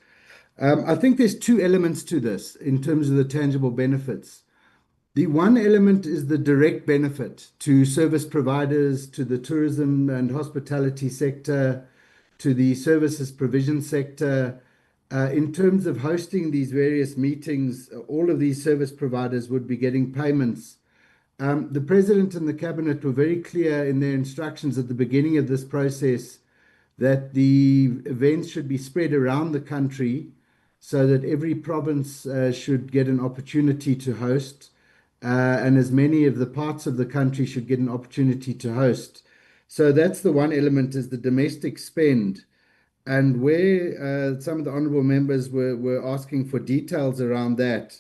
I think there's two elements to this in terms of the tangible benefits. The one element is the direct benefit to service providers, to the tourism and hospitality sector, to the services provision sector. In terms of hosting these various meetings, all of these service providers would be getting payments. The President and the Cabinet were very clear in their instructions at the beginning of this process that the events should be spread around the country so that every province should get an opportunity to host, and as many of the parts of the country should get an opportunity to host. So that's the one element, is the domestic spend. And where some of the honourable members were asking for details around that,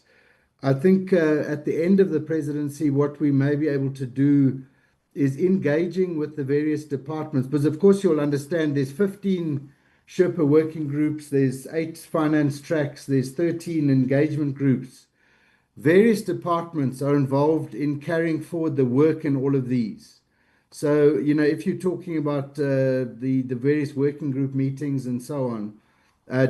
I think at the end of the presidency, what we may be able to do is engaging with the various departments. Because of course you'll understand there's 15 Sherpa working groups, there's 8 finance tracks, there's 13 engagement groups. Various departments are involved in carrying forward the work in all of these. So, you know, if you're talking about the various working group meetings and so on,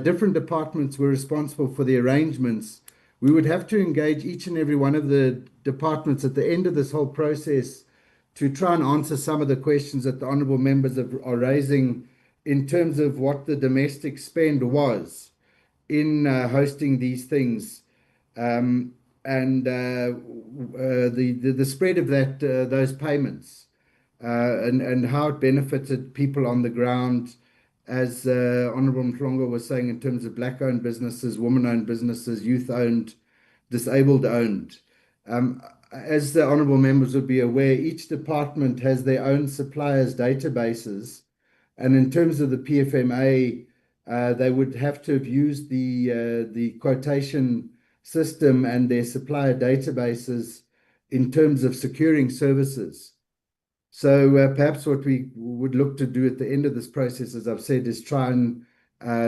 different departments were responsible for the arrangements. We would have to engage each and every one of the departments at the end of this whole process to try and answer some of the questions that the honourable members are raising in terms of what the domestic spend was in hosting these things, and the spread of that those payments, and how it benefited people on the ground, as Honourable Mhlongo was saying, in terms of black-owned businesses, woman-owned businesses, youth-owned, disabled-owned. As the honourable members would be aware, each department has their own suppliers' databases, and in terms of the PFMA, they would have to have used the quotation system and their supplier databases in terms of securing services. So perhaps what we would look to do at the end of this process, as I've said, is try and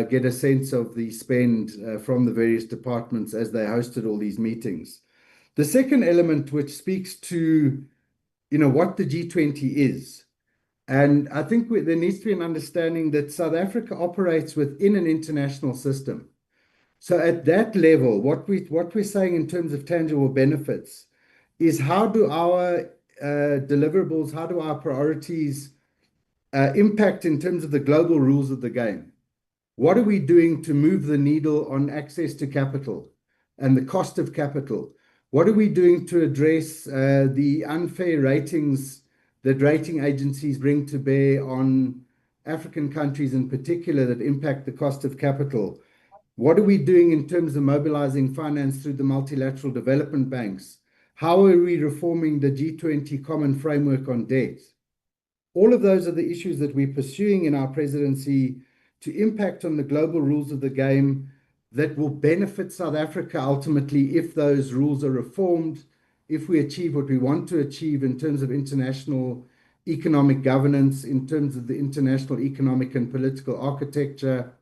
get a sense of the spend from the various departments as they hosted all these meetings. The second element, which speaks to, you know, what the G20 is. And I think there needs to be an understanding that South Africa operates within an international system. So at that level, what we're saying in terms of tangible benefits is, how do our deliverables, how do our priorities impact in terms of the global rules of the game? What are we doing to move the needle on access to capital and the cost of capital? What are we doing to address the unfair ratings that rating agencies bring to bear on African countries in particular that impact the cost of capital? What are we doing in terms of mobilizing finance through the multilateral development banks? How are we reforming the G20 common framework on debt? All of those are the issues that we're pursuing in our presidency to impact on the global rules of the game that will benefit South Africa ultimately if those rules are reformed, if we achieve what we want to achieve in terms of international economic governance, in terms of the international economic and political architecture,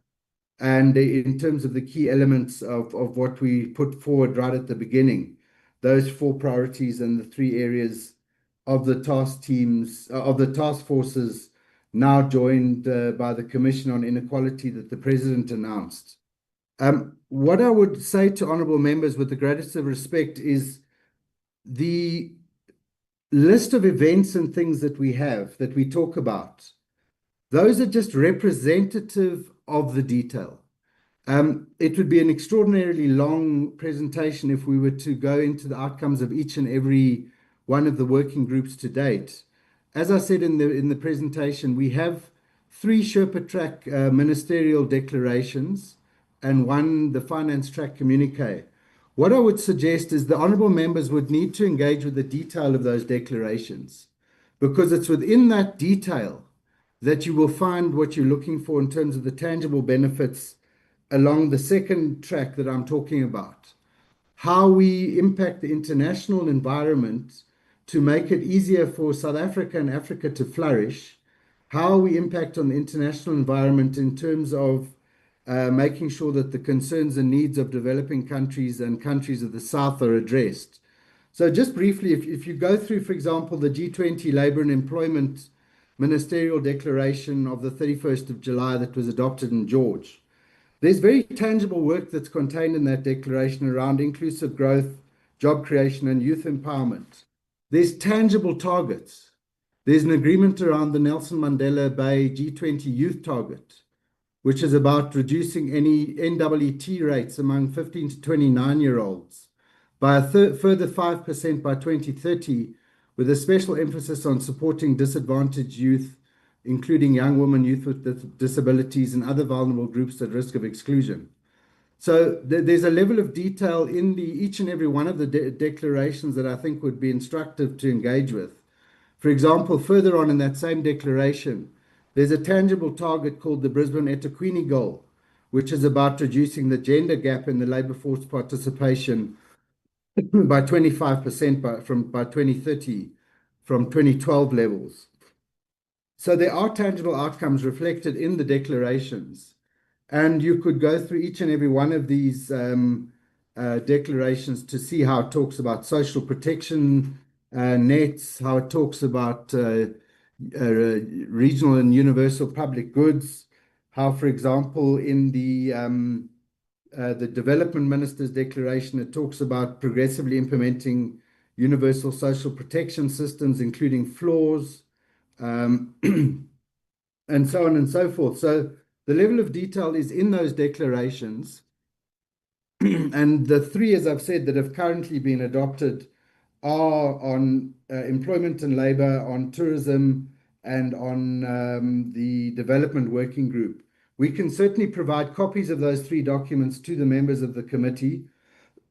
and in terms of the key elements of what we put forward right at the beginning. Those 4 priorities and the 3 areas of the task teams, of the task forces now joined by the Commission on Inequality that the President announced. What I would say to honourable members with the greatest of respect is the list of events and things that we have, that we talk about, those are just representative of the detail. It would be an extraordinarily long presentation if we were to go into the outcomes of each and every one of the working groups to date. As I said in the presentation, we have 3 Sherpa track ministerial declarations and 1 the finance track communique. What I would suggest is the honourable members would need to engage with the detail of those declarations. because it's within that detail that you will find what you're looking for in terms of the tangible benefits along the second track that I'm talking about. How we impact the international environment to make it easier for South Africa and Africa to flourish, how we impact on the international environment in terms of making sure that the concerns and needs of developing countries and countries of the South are addressed. So just briefly, if you go through, for example, the G20 Labour and Employment Ministerial Declaration of the 31st of July that was adopted in George, there's very tangible work that's contained in that declaration around inclusive growth, job creation, and youth empowerment. There's tangible targets. There's an agreement around the Nelson Mandela Bay G20 youth target, which is about reducing any NEET rates among 15 to 29-year-olds by a further 5% by 2030, with a special emphasis on supporting disadvantaged youth, including young women, youth with disabilities, and other vulnerable groups at risk of exclusion. So there's a level of detail in each and every one of the declarations that I think would be instructive to engage with. For example, further on in that same declaration, there's a tangible target called the Brisbane eThekwini Goal, which is about reducing the gender gap in the labour force participation by 25% by 2030 from 2012 levels. So there are tangible outcomes reflected in the declarations. And you could go through each and every one of these declarations to see how it talks about social protection nets, how it talks about regional and universal public goods, how, for example, in the Development Minister's Declaration, it talks about progressively implementing universal social protection systems, including floors, and so on and so forth. So the level of detail is in those declarations. And the three, as I've said, that have currently been adopted are on employment and labor, on tourism, and on the development working group. We can certainly provide copies of those three documents to the members of the committee.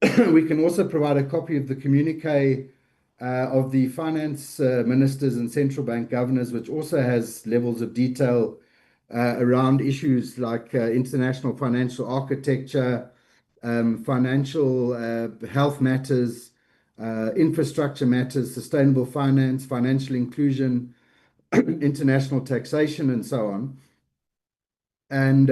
We can also provide a copy of the communique of the finance ministers and central bank governors, which also has levels of detail around issues like international financial architecture, financial health matters, infrastructure matters, sustainable finance, financial inclusion, international taxation, and so on. And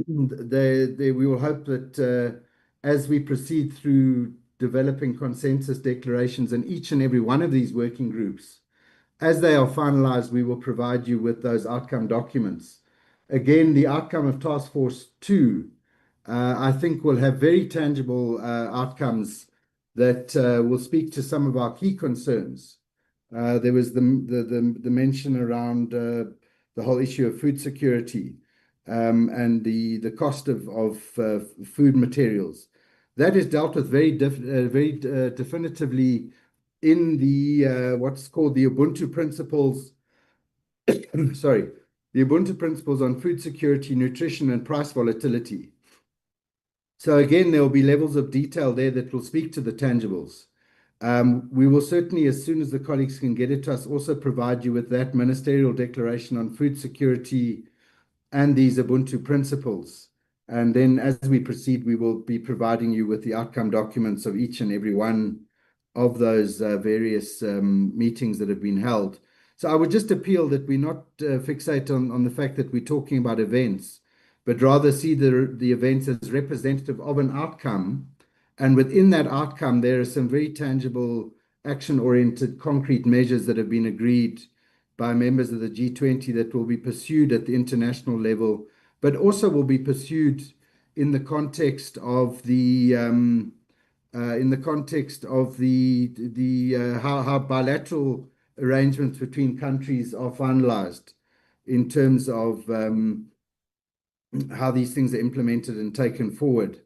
we will hope that as we proceed through developing consensus declarations in each and every one of these working groups, as they are finalized, we will provide you with those outcome documents. Again, the outcome of Task Force 2, I think, will have very tangible outcomes that will speak to some of our key concerns. There was the mention around the whole issue of food security and the cost of food materials. That is dealt with very definitively in the what's called the Ubuntu Principles. Sorry, the Ubuntu Principles on Food Security, Nutrition, and Price Volatility. So again, there will be levels of detail there that will speak to the tangibles. We will certainly, as soon as the colleagues can get it to us, also provide you with that ministerial declaration on food security and these Ubuntu principles. And then as we proceed, we will be providing you with the outcome documents of each and every one of those various meetings that have been held. So I would just appeal that we not fixate on the fact that we're talking about events, but rather see the events as representative of an outcome. And within that outcome, there are some very tangible, action-oriented, concrete measures that have been agreed by members of the G20 that will be pursued at the international level, but also will be pursued in the context of how bilateral arrangements between countries are finalized in terms of how these things are implemented and taken forward.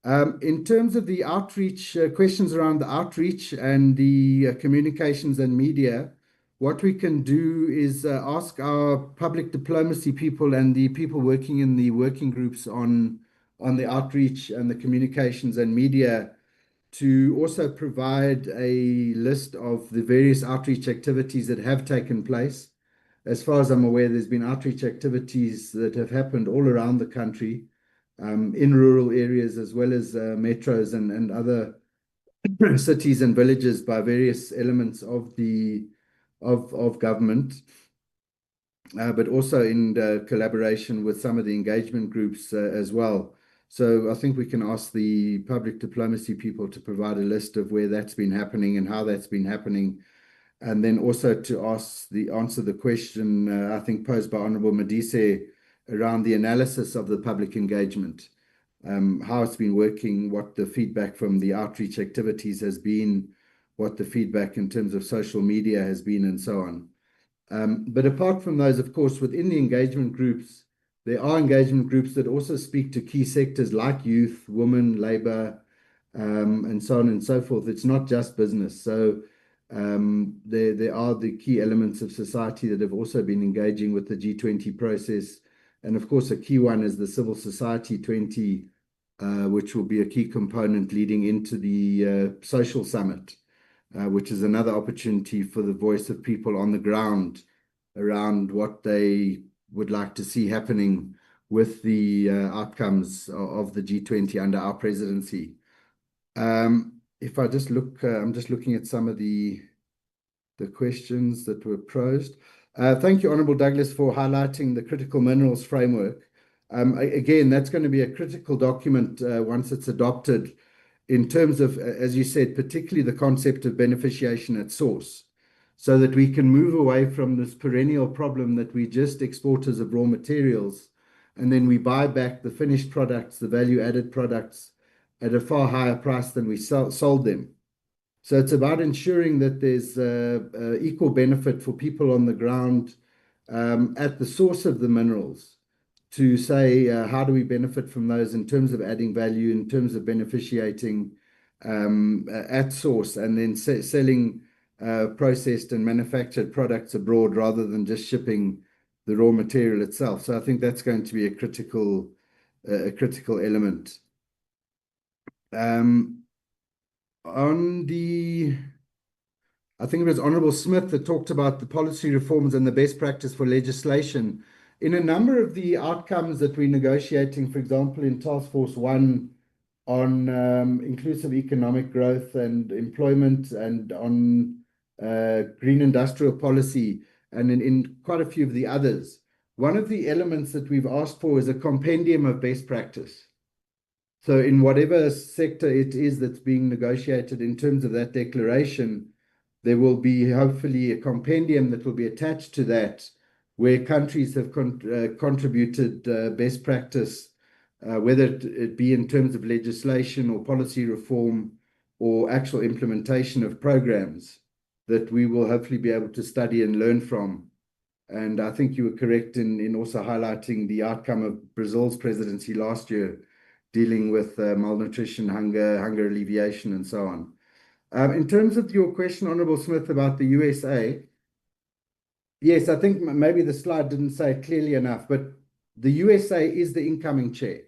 In terms of the outreach, questions around the outreach and the communications and media, what we can do is ask our public diplomacy people and the people working in the working groups on the outreach and the communications and media to also provide a list of the various outreach activities that have taken place. As far as I'm aware, there's been outreach activities that have happened all around the country, in rural areas as well as metros and other cities and villages by various elements of government, but also in collaboration with some of the engagement groups as well. So I think we can ask the public diplomacy people to provide a list of where that's been happening and how that's been happening. And then also to answer the question, I think posed by Honorable Madise around the analysis of the public engagement, how it's been working, what the feedback from the outreach activities has been, what the feedback in terms of social media has been, and so on. But apart from those, of course, within the engagement groups, there are engagement groups that also speak to key sectors like youth, women, labor, and so on and so forth. It's not just business. So there are the key elements of society that have also been engaging with the G20 process. And of course, a key one is the Civil Society 20, which will be a key component leading into the social summit, which is another opportunity for the voice of people on the ground around what they would like to see happening with the outcomes of the G20 under our presidency. If I just look, I'm just looking at some of the questions that were posed. Thank you, Honourable Douglas, for highlighting the critical minerals framework. Again, that's going to be a critical document once it's adopted in terms of, as you said, particularly the concept of beneficiation at source, so that we can move away from this perennial problem that we just exporters of raw materials, and then we buy back the finished products, the value-added products, at a far higher price than we sold them. So it's about ensuring that there's equal benefit for people on the ground at the source of the minerals, to say how do we benefit from those in terms of adding value, in terms of beneficiating at source, and then selling processed and manufactured products abroad rather than just shipping the raw material itself. So I think that's going to be a critical element. I think it was Honourable Smith that talked about the policy reforms and the best practice for legislation. In a number of the outcomes that we're negotiating, for example, in Task Force 1 on inclusive economic growth and employment, and on green industrial policy, and in quite a few of the others, one of the elements that we've asked for is a compendium of best practice. So in whatever sector it is that's being negotiated in terms of that declaration, there will be hopefully a compendium that will be attached to that, where countries have contributed best practice, whether it be in terms of legislation or policy reform or actual implementation of programs, that we will hopefully be able to study and learn from. And I think you were correct in also highlighting the outcome of Brazil's presidency last year, dealing with malnutrition, hunger alleviation, and so on. In terms of your question, Honourable Smith, about the USA, yes, I think maybe the slide didn't say it clearly enough, but the USA is the incoming chair.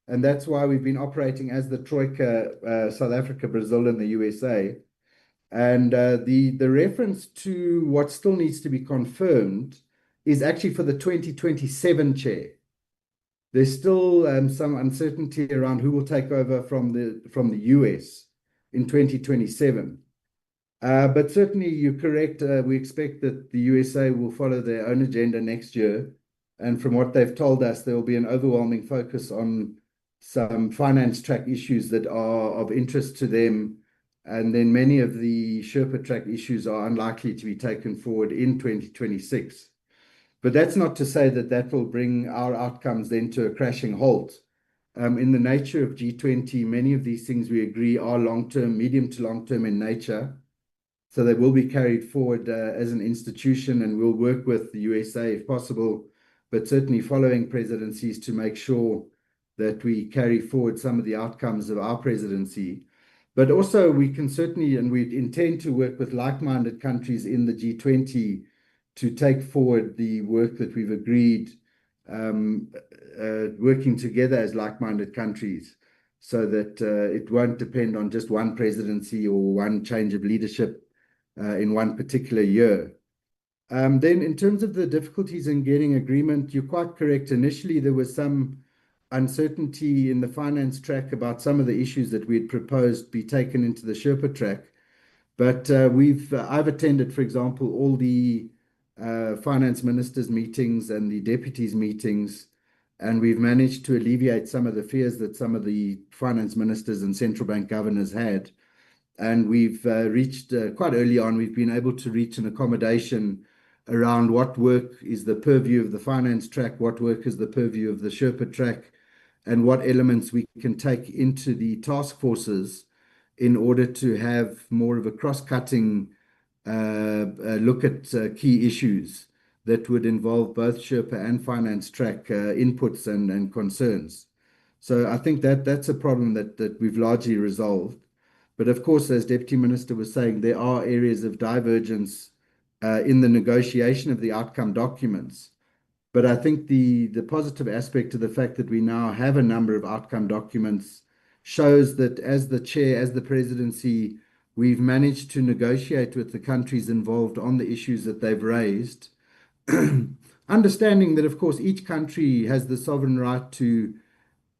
And that's why we've been operating as the Troika, South Africa, Brazil, and the USA. And the reference to what still needs to be confirmed is actually for the 2027 chair. There's still some uncertainty around who will take over from the US in 2027. But certainly you're correct. We expect that the USA will follow their own agenda next year. And from what they've told us, there will be an overwhelming focus on some finance track issues that are of interest to them. And then many of the Sherpa track issues are unlikely to be taken forward in 2026. But that's not to say that that will bring our outcomes then to a crashing halt. In the nature of G20, many of these things we agree are long-term, medium to long-term in nature. So they will be carried forward as an institution, and we'll work with the USA if possible, but certainly following presidencies to make sure that we carry forward some of the outcomes of our presidency. But also we can certainly, and we intend to work with like-minded countries in the G20 to take forward the work that we've agreed, working together as like-minded countries. so that it won't depend on just one presidency or one change of leadership in one particular year. Then in terms of the difficulties in getting agreement, you're quite correct. Initially, there was some uncertainty in the finance track about some of the issues that we had proposed be taken into the Sherpa track. But I've attended, for example, all the finance ministers' meetings and the deputies' meetings, and we've managed to alleviate some of the fears that some of the finance ministers and central bank governors had. And we've reached quite early on, we've been able to reach an accommodation around what work is the purview of the finance track, what work is the purview of the Sherpa track, and what elements we can take into the task forces in order to have more of a cross-cutting look at key issues that would involve both Sherpa and finance track inputs and concerns. So I think that that's a problem that we've largely resolved. But of course, as Deputy Minister was saying, there are areas of divergence in the negotiation of the outcome documents. But I think the positive aspect of the fact that we now have a number of outcome documents shows that as the chair, as the presidency, we've managed to negotiate with the countries involved on the issues that they've raised, understanding that, of course, each country has the sovereign right to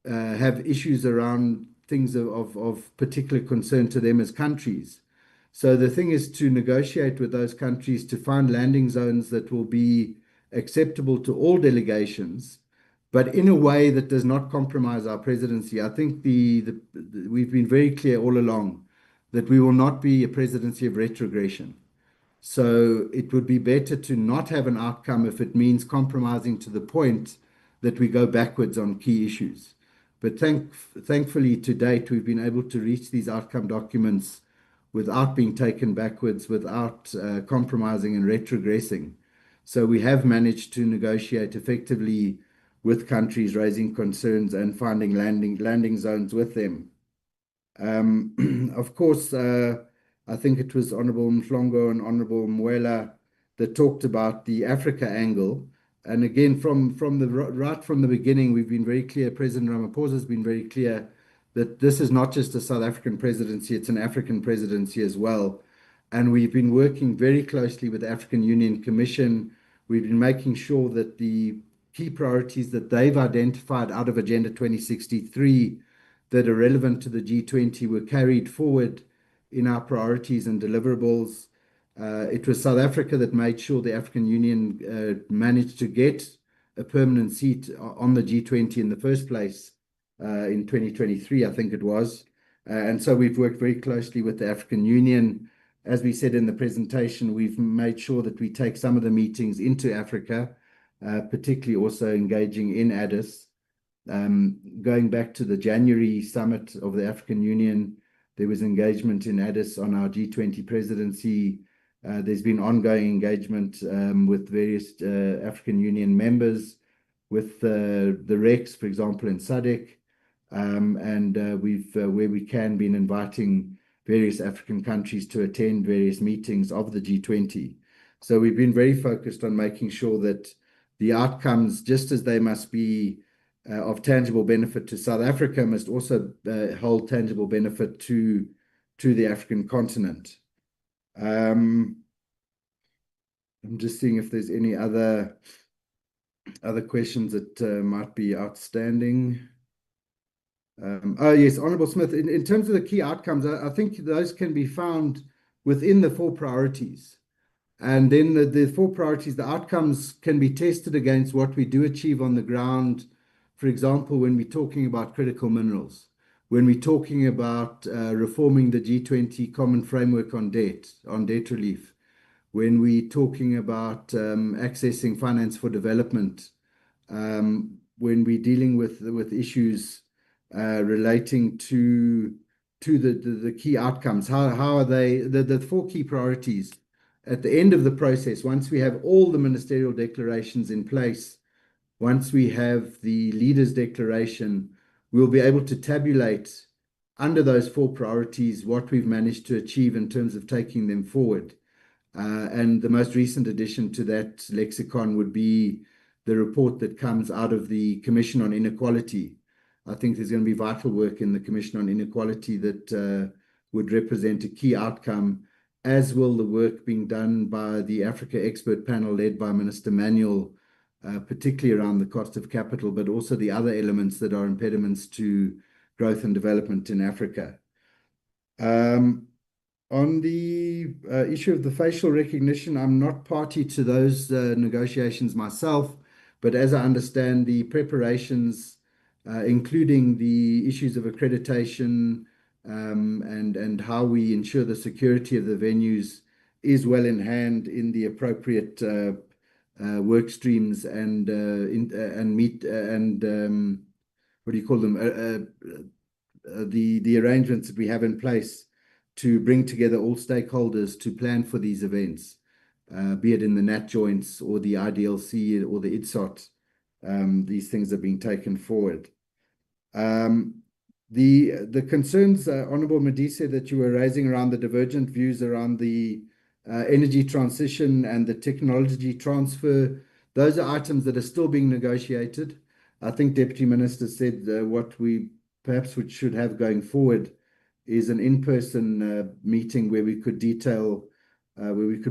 have issues around things of particular concern to them as countries. So the thing is to negotiate with those countries to find landing zones that will be acceptable to all delegations, but in a way that does not compromise our presidency. I think we've been very clear all along that we will not be a presidency of retrogression. So it would be better to not have an outcome if it means compromising to the point that we go backwards on key issues. But thankfully, to date, we've been able to reach these outcome documents without being taken backwards, without compromising and retrogressing. So we have managed to negotiate effectively with countries raising concerns and finding landing zones with them. Of course, I think it was Honorable Mhlongo and Honorable Mwela that talked about the Africa angle. And again, right from the beginning, we've been very clear, President Ramaphosa has been very clear that this is not just a South African presidency, it's an African presidency as well. And we've been working very closely with the African Union Commission. We've been making sure that the key priorities that they've identified out of Agenda 2063 that are relevant to the G20 were carried forward in our priorities and deliverables. It was South Africa that made sure the African Union managed to get a permanent seat on the G20 in the first place in 2023, I think it was. And so we've worked very closely with the African Union. As we said in the presentation, we've made sure that we take some of the meetings into Africa, particularly also engaging in Addis. Going back to the January summit of the African Union, there was engagement in Addis on our G20 presidency. There's been ongoing engagement with various African Union members, with the REX, for example, in SADC. And we've, where we can, been inviting various African countries to attend various meetings of the G20. So we've been very focused on making sure that the outcomes, just as they must be of tangible benefit to South Africa, must also hold tangible benefit to the African continent. I'm just seeing if there's any other questions that might be outstanding. Oh yes, Honourable Smith, in terms of the key outcomes, I think those can be found within the 4 priorities. And then the 4 priorities, the outcomes can be tested against what we do achieve on the ground. For example, when we're talking about critical minerals, when we're talking about reforming the G20 common framework on debt relief, when we're talking about accessing finance for development, when we're dealing with issues relating to the key outcomes, how are they, the 4 key priorities at the end of the process, once we have all the ministerial declarations in place, once we have the leaders' declaration, we'll be able to tabulate under those 4 priorities what we've managed to achieve in terms of taking them forward. And the most recent addition to that lexicon would be the report that comes out of the Commission on Inequality, I think there's going to be vital work in the Commission on Inequality that would represent a key outcome, as will the work being done by the Africa Expert Panel led by Minister Manuel, particularly around the cost of capital, but also the other elements that are impediments to growth and development in Africa. On the issue of the facial recognition, I'm not party to those negotiations myself, but as I understand the preparations, including the issues of accreditation and how we ensure the security of the venues is well in hand in the appropriate work streams and what do you call them? The arrangements that we have in place to bring together all stakeholders to plan for these events, be it in the NAT joints or the IDLC or the ITSOT. These things are being taken forward. The concerns, Honourable Modise, that you were raising around the divergent views around the energy transition and the technology transfer, those are items that are still being negotiated. I think Deputy Minister said what we perhaps should have going forward is an in-person meeting where we could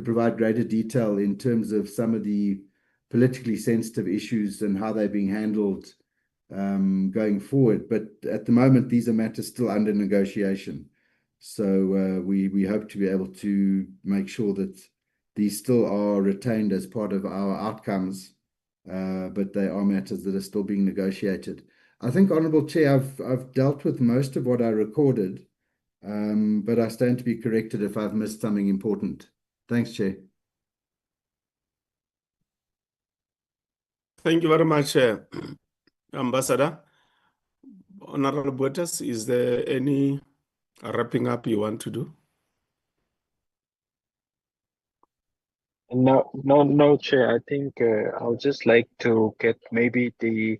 provide greater detail in terms of some of the politically sensitive issues and how they're being handled going forward. But at the moment, these are matters still under negotiation. So we hope to be able to make sure that these still are retained as part of our outcomes, but they are matters that are still being negotiated. I think, Honourable Chair, I've dealt with most of what I recorded, but I stand to be corrected if I've missed something important. Thanks, Chair. Thank you very much, Ambassador. Honorable Buertas, is there any wrapping up you want to do? No, Chair. I think I would just like to get maybe the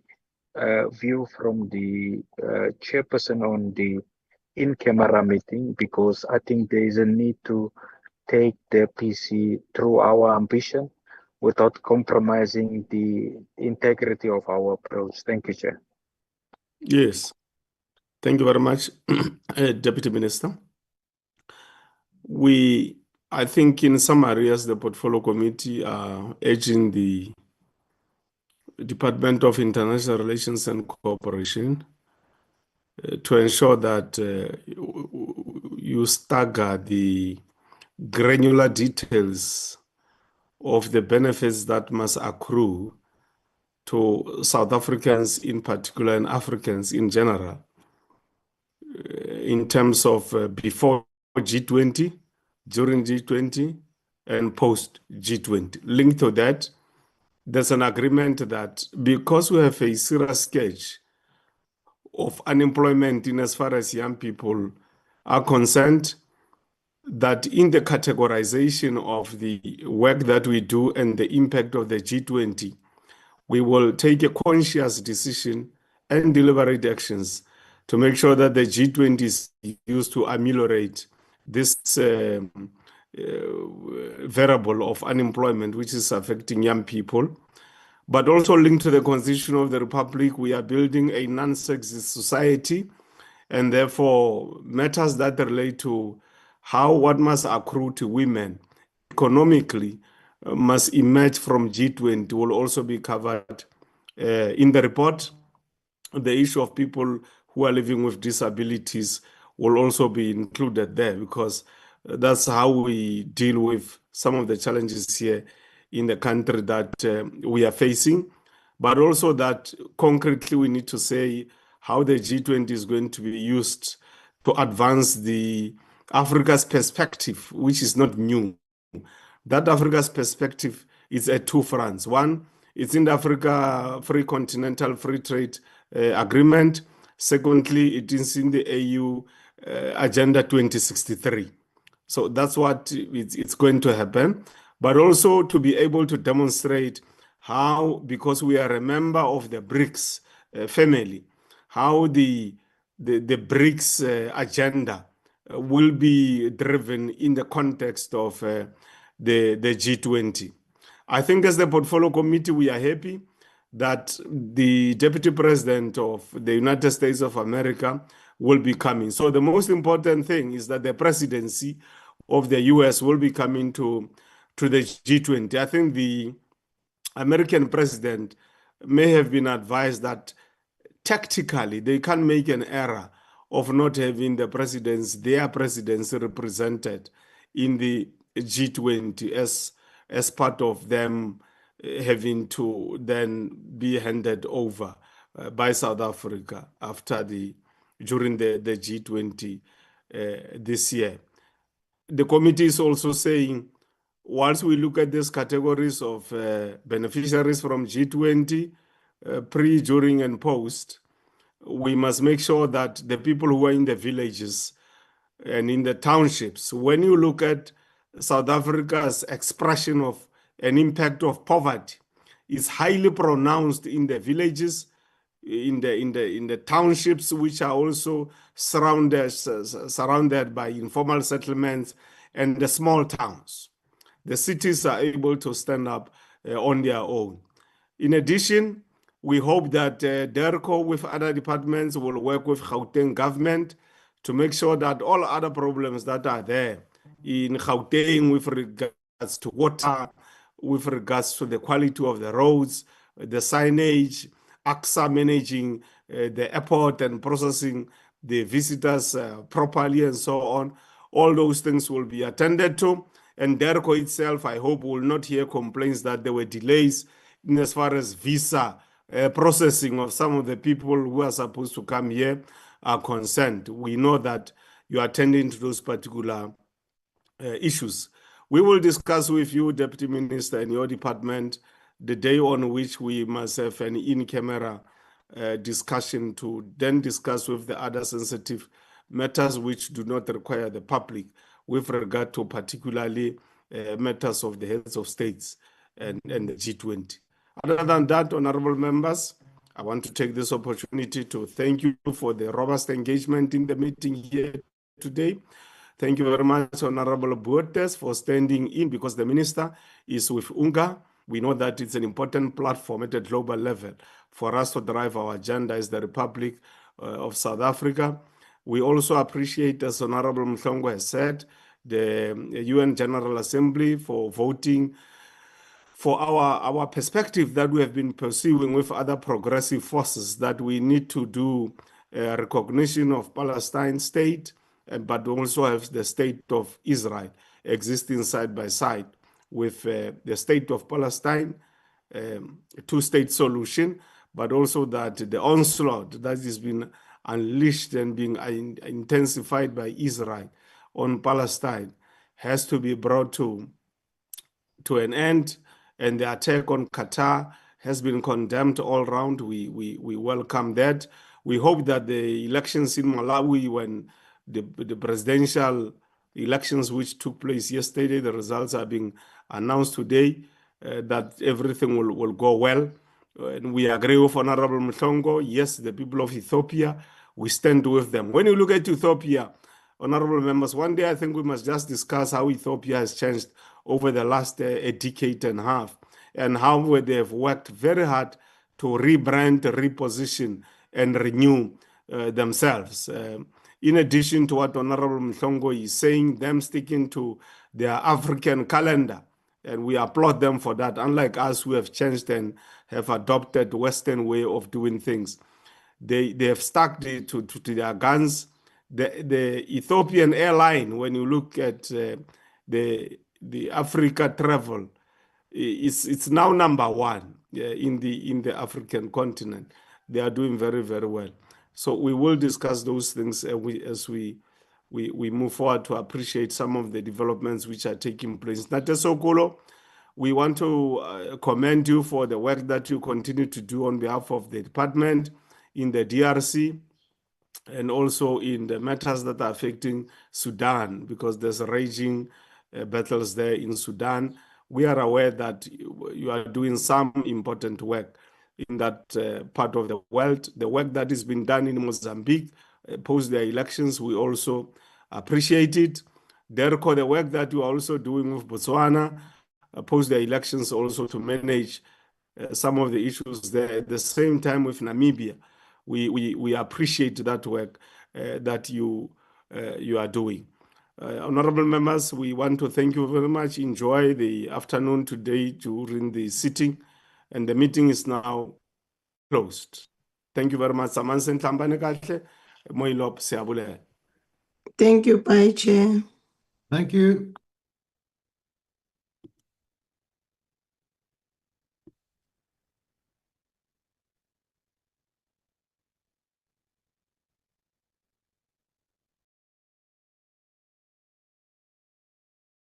view from the chairperson on the in-camera meeting, because I think there is a need to take the PC through our ambition without compromising the integrity of our approach. Thank you, Chair. Yes. Thank you very much, Deputy Minister. I think in some areas, the Portfolio Committee are urging the Department of International Relations and Cooperation to ensure that you stagger the granular details of the benefits that must accrue to South Africans in particular and Africans in general, in terms of before G20, during G20, and post G20. Linked to that, there's an agreement that because we have a serious scourge of unemployment in as far as young people are concerned, that in the categorization of the work that we do and the impact of the G20, we will take a conscious decision and deliberate actions to make sure that the G20 is used to ameliorate this variable of unemployment, which is affecting young people. But also linked to the Constitution of the Republic, we are building a non-sexist society, and therefore matters that relate to what must accrue to women economically must emerge from G20 will also be covered in the report. The issue of people who are living with disabilities will also be included there, because that's how we deal with some of the challenges here in the country that we are facing, but also that concretely we need to say how the G20 is going to be used to advance the Africa's perspective, which is not new. That Africa's perspective is at two fronts. One, it's in the Africa Free Continental Free Trade Agreement. Secondly, it is in the AU Agenda 2063. So that's what it's going to happen. But also to be able to demonstrate how, because we are a member of the BRICS family, how the BRICS agenda will be driven in the context of the G20. I think as the Portfolio Committee, we are happy that the Deputy President of the United States of America will be coming. So the most important thing is that the presidency of the US will be coming to the G20. I think the American president may have been advised that tactically they can't make an error of not having their presidency represented in the G20 as part of them having to then be handed over by South Africa during the G20 this year. The committee is also saying, once we look at these categories of beneficiaries from G20, pre, during, and post, we must make sure that the people who are in the villages and in the townships, when you look at South Africa's expression of an impact of poverty, is highly pronounced in the villages, in the townships, which are also surrounded by informal settlements, and the small towns. The cities are able to stand up on their own. In addition, we hope that DERCO with other departments will work with Gauteng government to make sure that all other problems that are there in Gauteng with regards to water, with regards to the quality of the roads, the signage, AXA managing the airport and processing the visitors properly and so on, all those things will be attended to. And DERCO itself, I hope, will not hear complaints that there were delays in as far as visa processing of some of the people who are supposed to come here are concerned. We know that you are attending to those particular issues. We will discuss with you, Deputy Minister, and your department, the day on which we must have an in-camera discussion to then discuss with the other sensitive matters which do not require the public with regard to particularly matters of the heads of states and the G20. Other than that, honorable members, I want to take this opportunity to thank you for the robust engagement in the meeting here today. Thank you very much, Honorable Buertes, for standing in, because the minister is with UNGA. We know that it's an important platform at a global level for us to drive our agenda as the Republic of South Africa. We also appreciate, as Honorable Mhlongo has said, the UN General Assembly for voting for our perspective that we have been pursuing with other progressive forces, that we need to do recognition of Palestine state, but also have the state of Israel existing side by side with the state of Palestine, two-state solution, but also that the onslaught that has been unleashed and being intensified by Israel on Palestine has to be brought to an end. And the attack on Qatar has been condemned all around. We welcome that. We hope that the elections in Malawi, when the presidential elections which took place yesterday, the results are being announced today, that everything will go well. And we agree with Honorable Mhlongo. Yes, the people of Ethiopia, we stand with them. When you look at Ethiopia, honorable members, one day I think we must just discuss how Ethiopia has changed over the last a decade and a half, and how they have worked very hard to rebrand, reposition, and renew themselves. In addition to what Honorable Mhlongo is saying, them sticking to their African calendar, and we applaud them for that. Unlike us, who have changed and have adopted Western way of doing things, they have stuck to their guns. The Ethiopian airline, when you look at the Africa travel, it's now number one in the African continent. They are doing very, very well. So we will discuss those things as we move forward to appreciate some of the developments which are taking place. Natesokolo, we want to commend you for the work that you continue to do on behalf of the department in the DRC, and also in the matters that are affecting Sudan, because there's raging battles there in Sudan. We are aware that you are doing some important work in that part of the world. The work that is being done in Mozambique post the elections, we also appreciate it. DERCO, the work that you are also doing with Botswana post the elections, also to manage some of the issues there. At the same time, with Namibia, we appreciate that work that you are doing. Honorable members, we want to thank you very much. Enjoy the afternoon today during the sitting, and the meeting is now closed. Thank you very much. Thank you, Bye Chair. Thank you.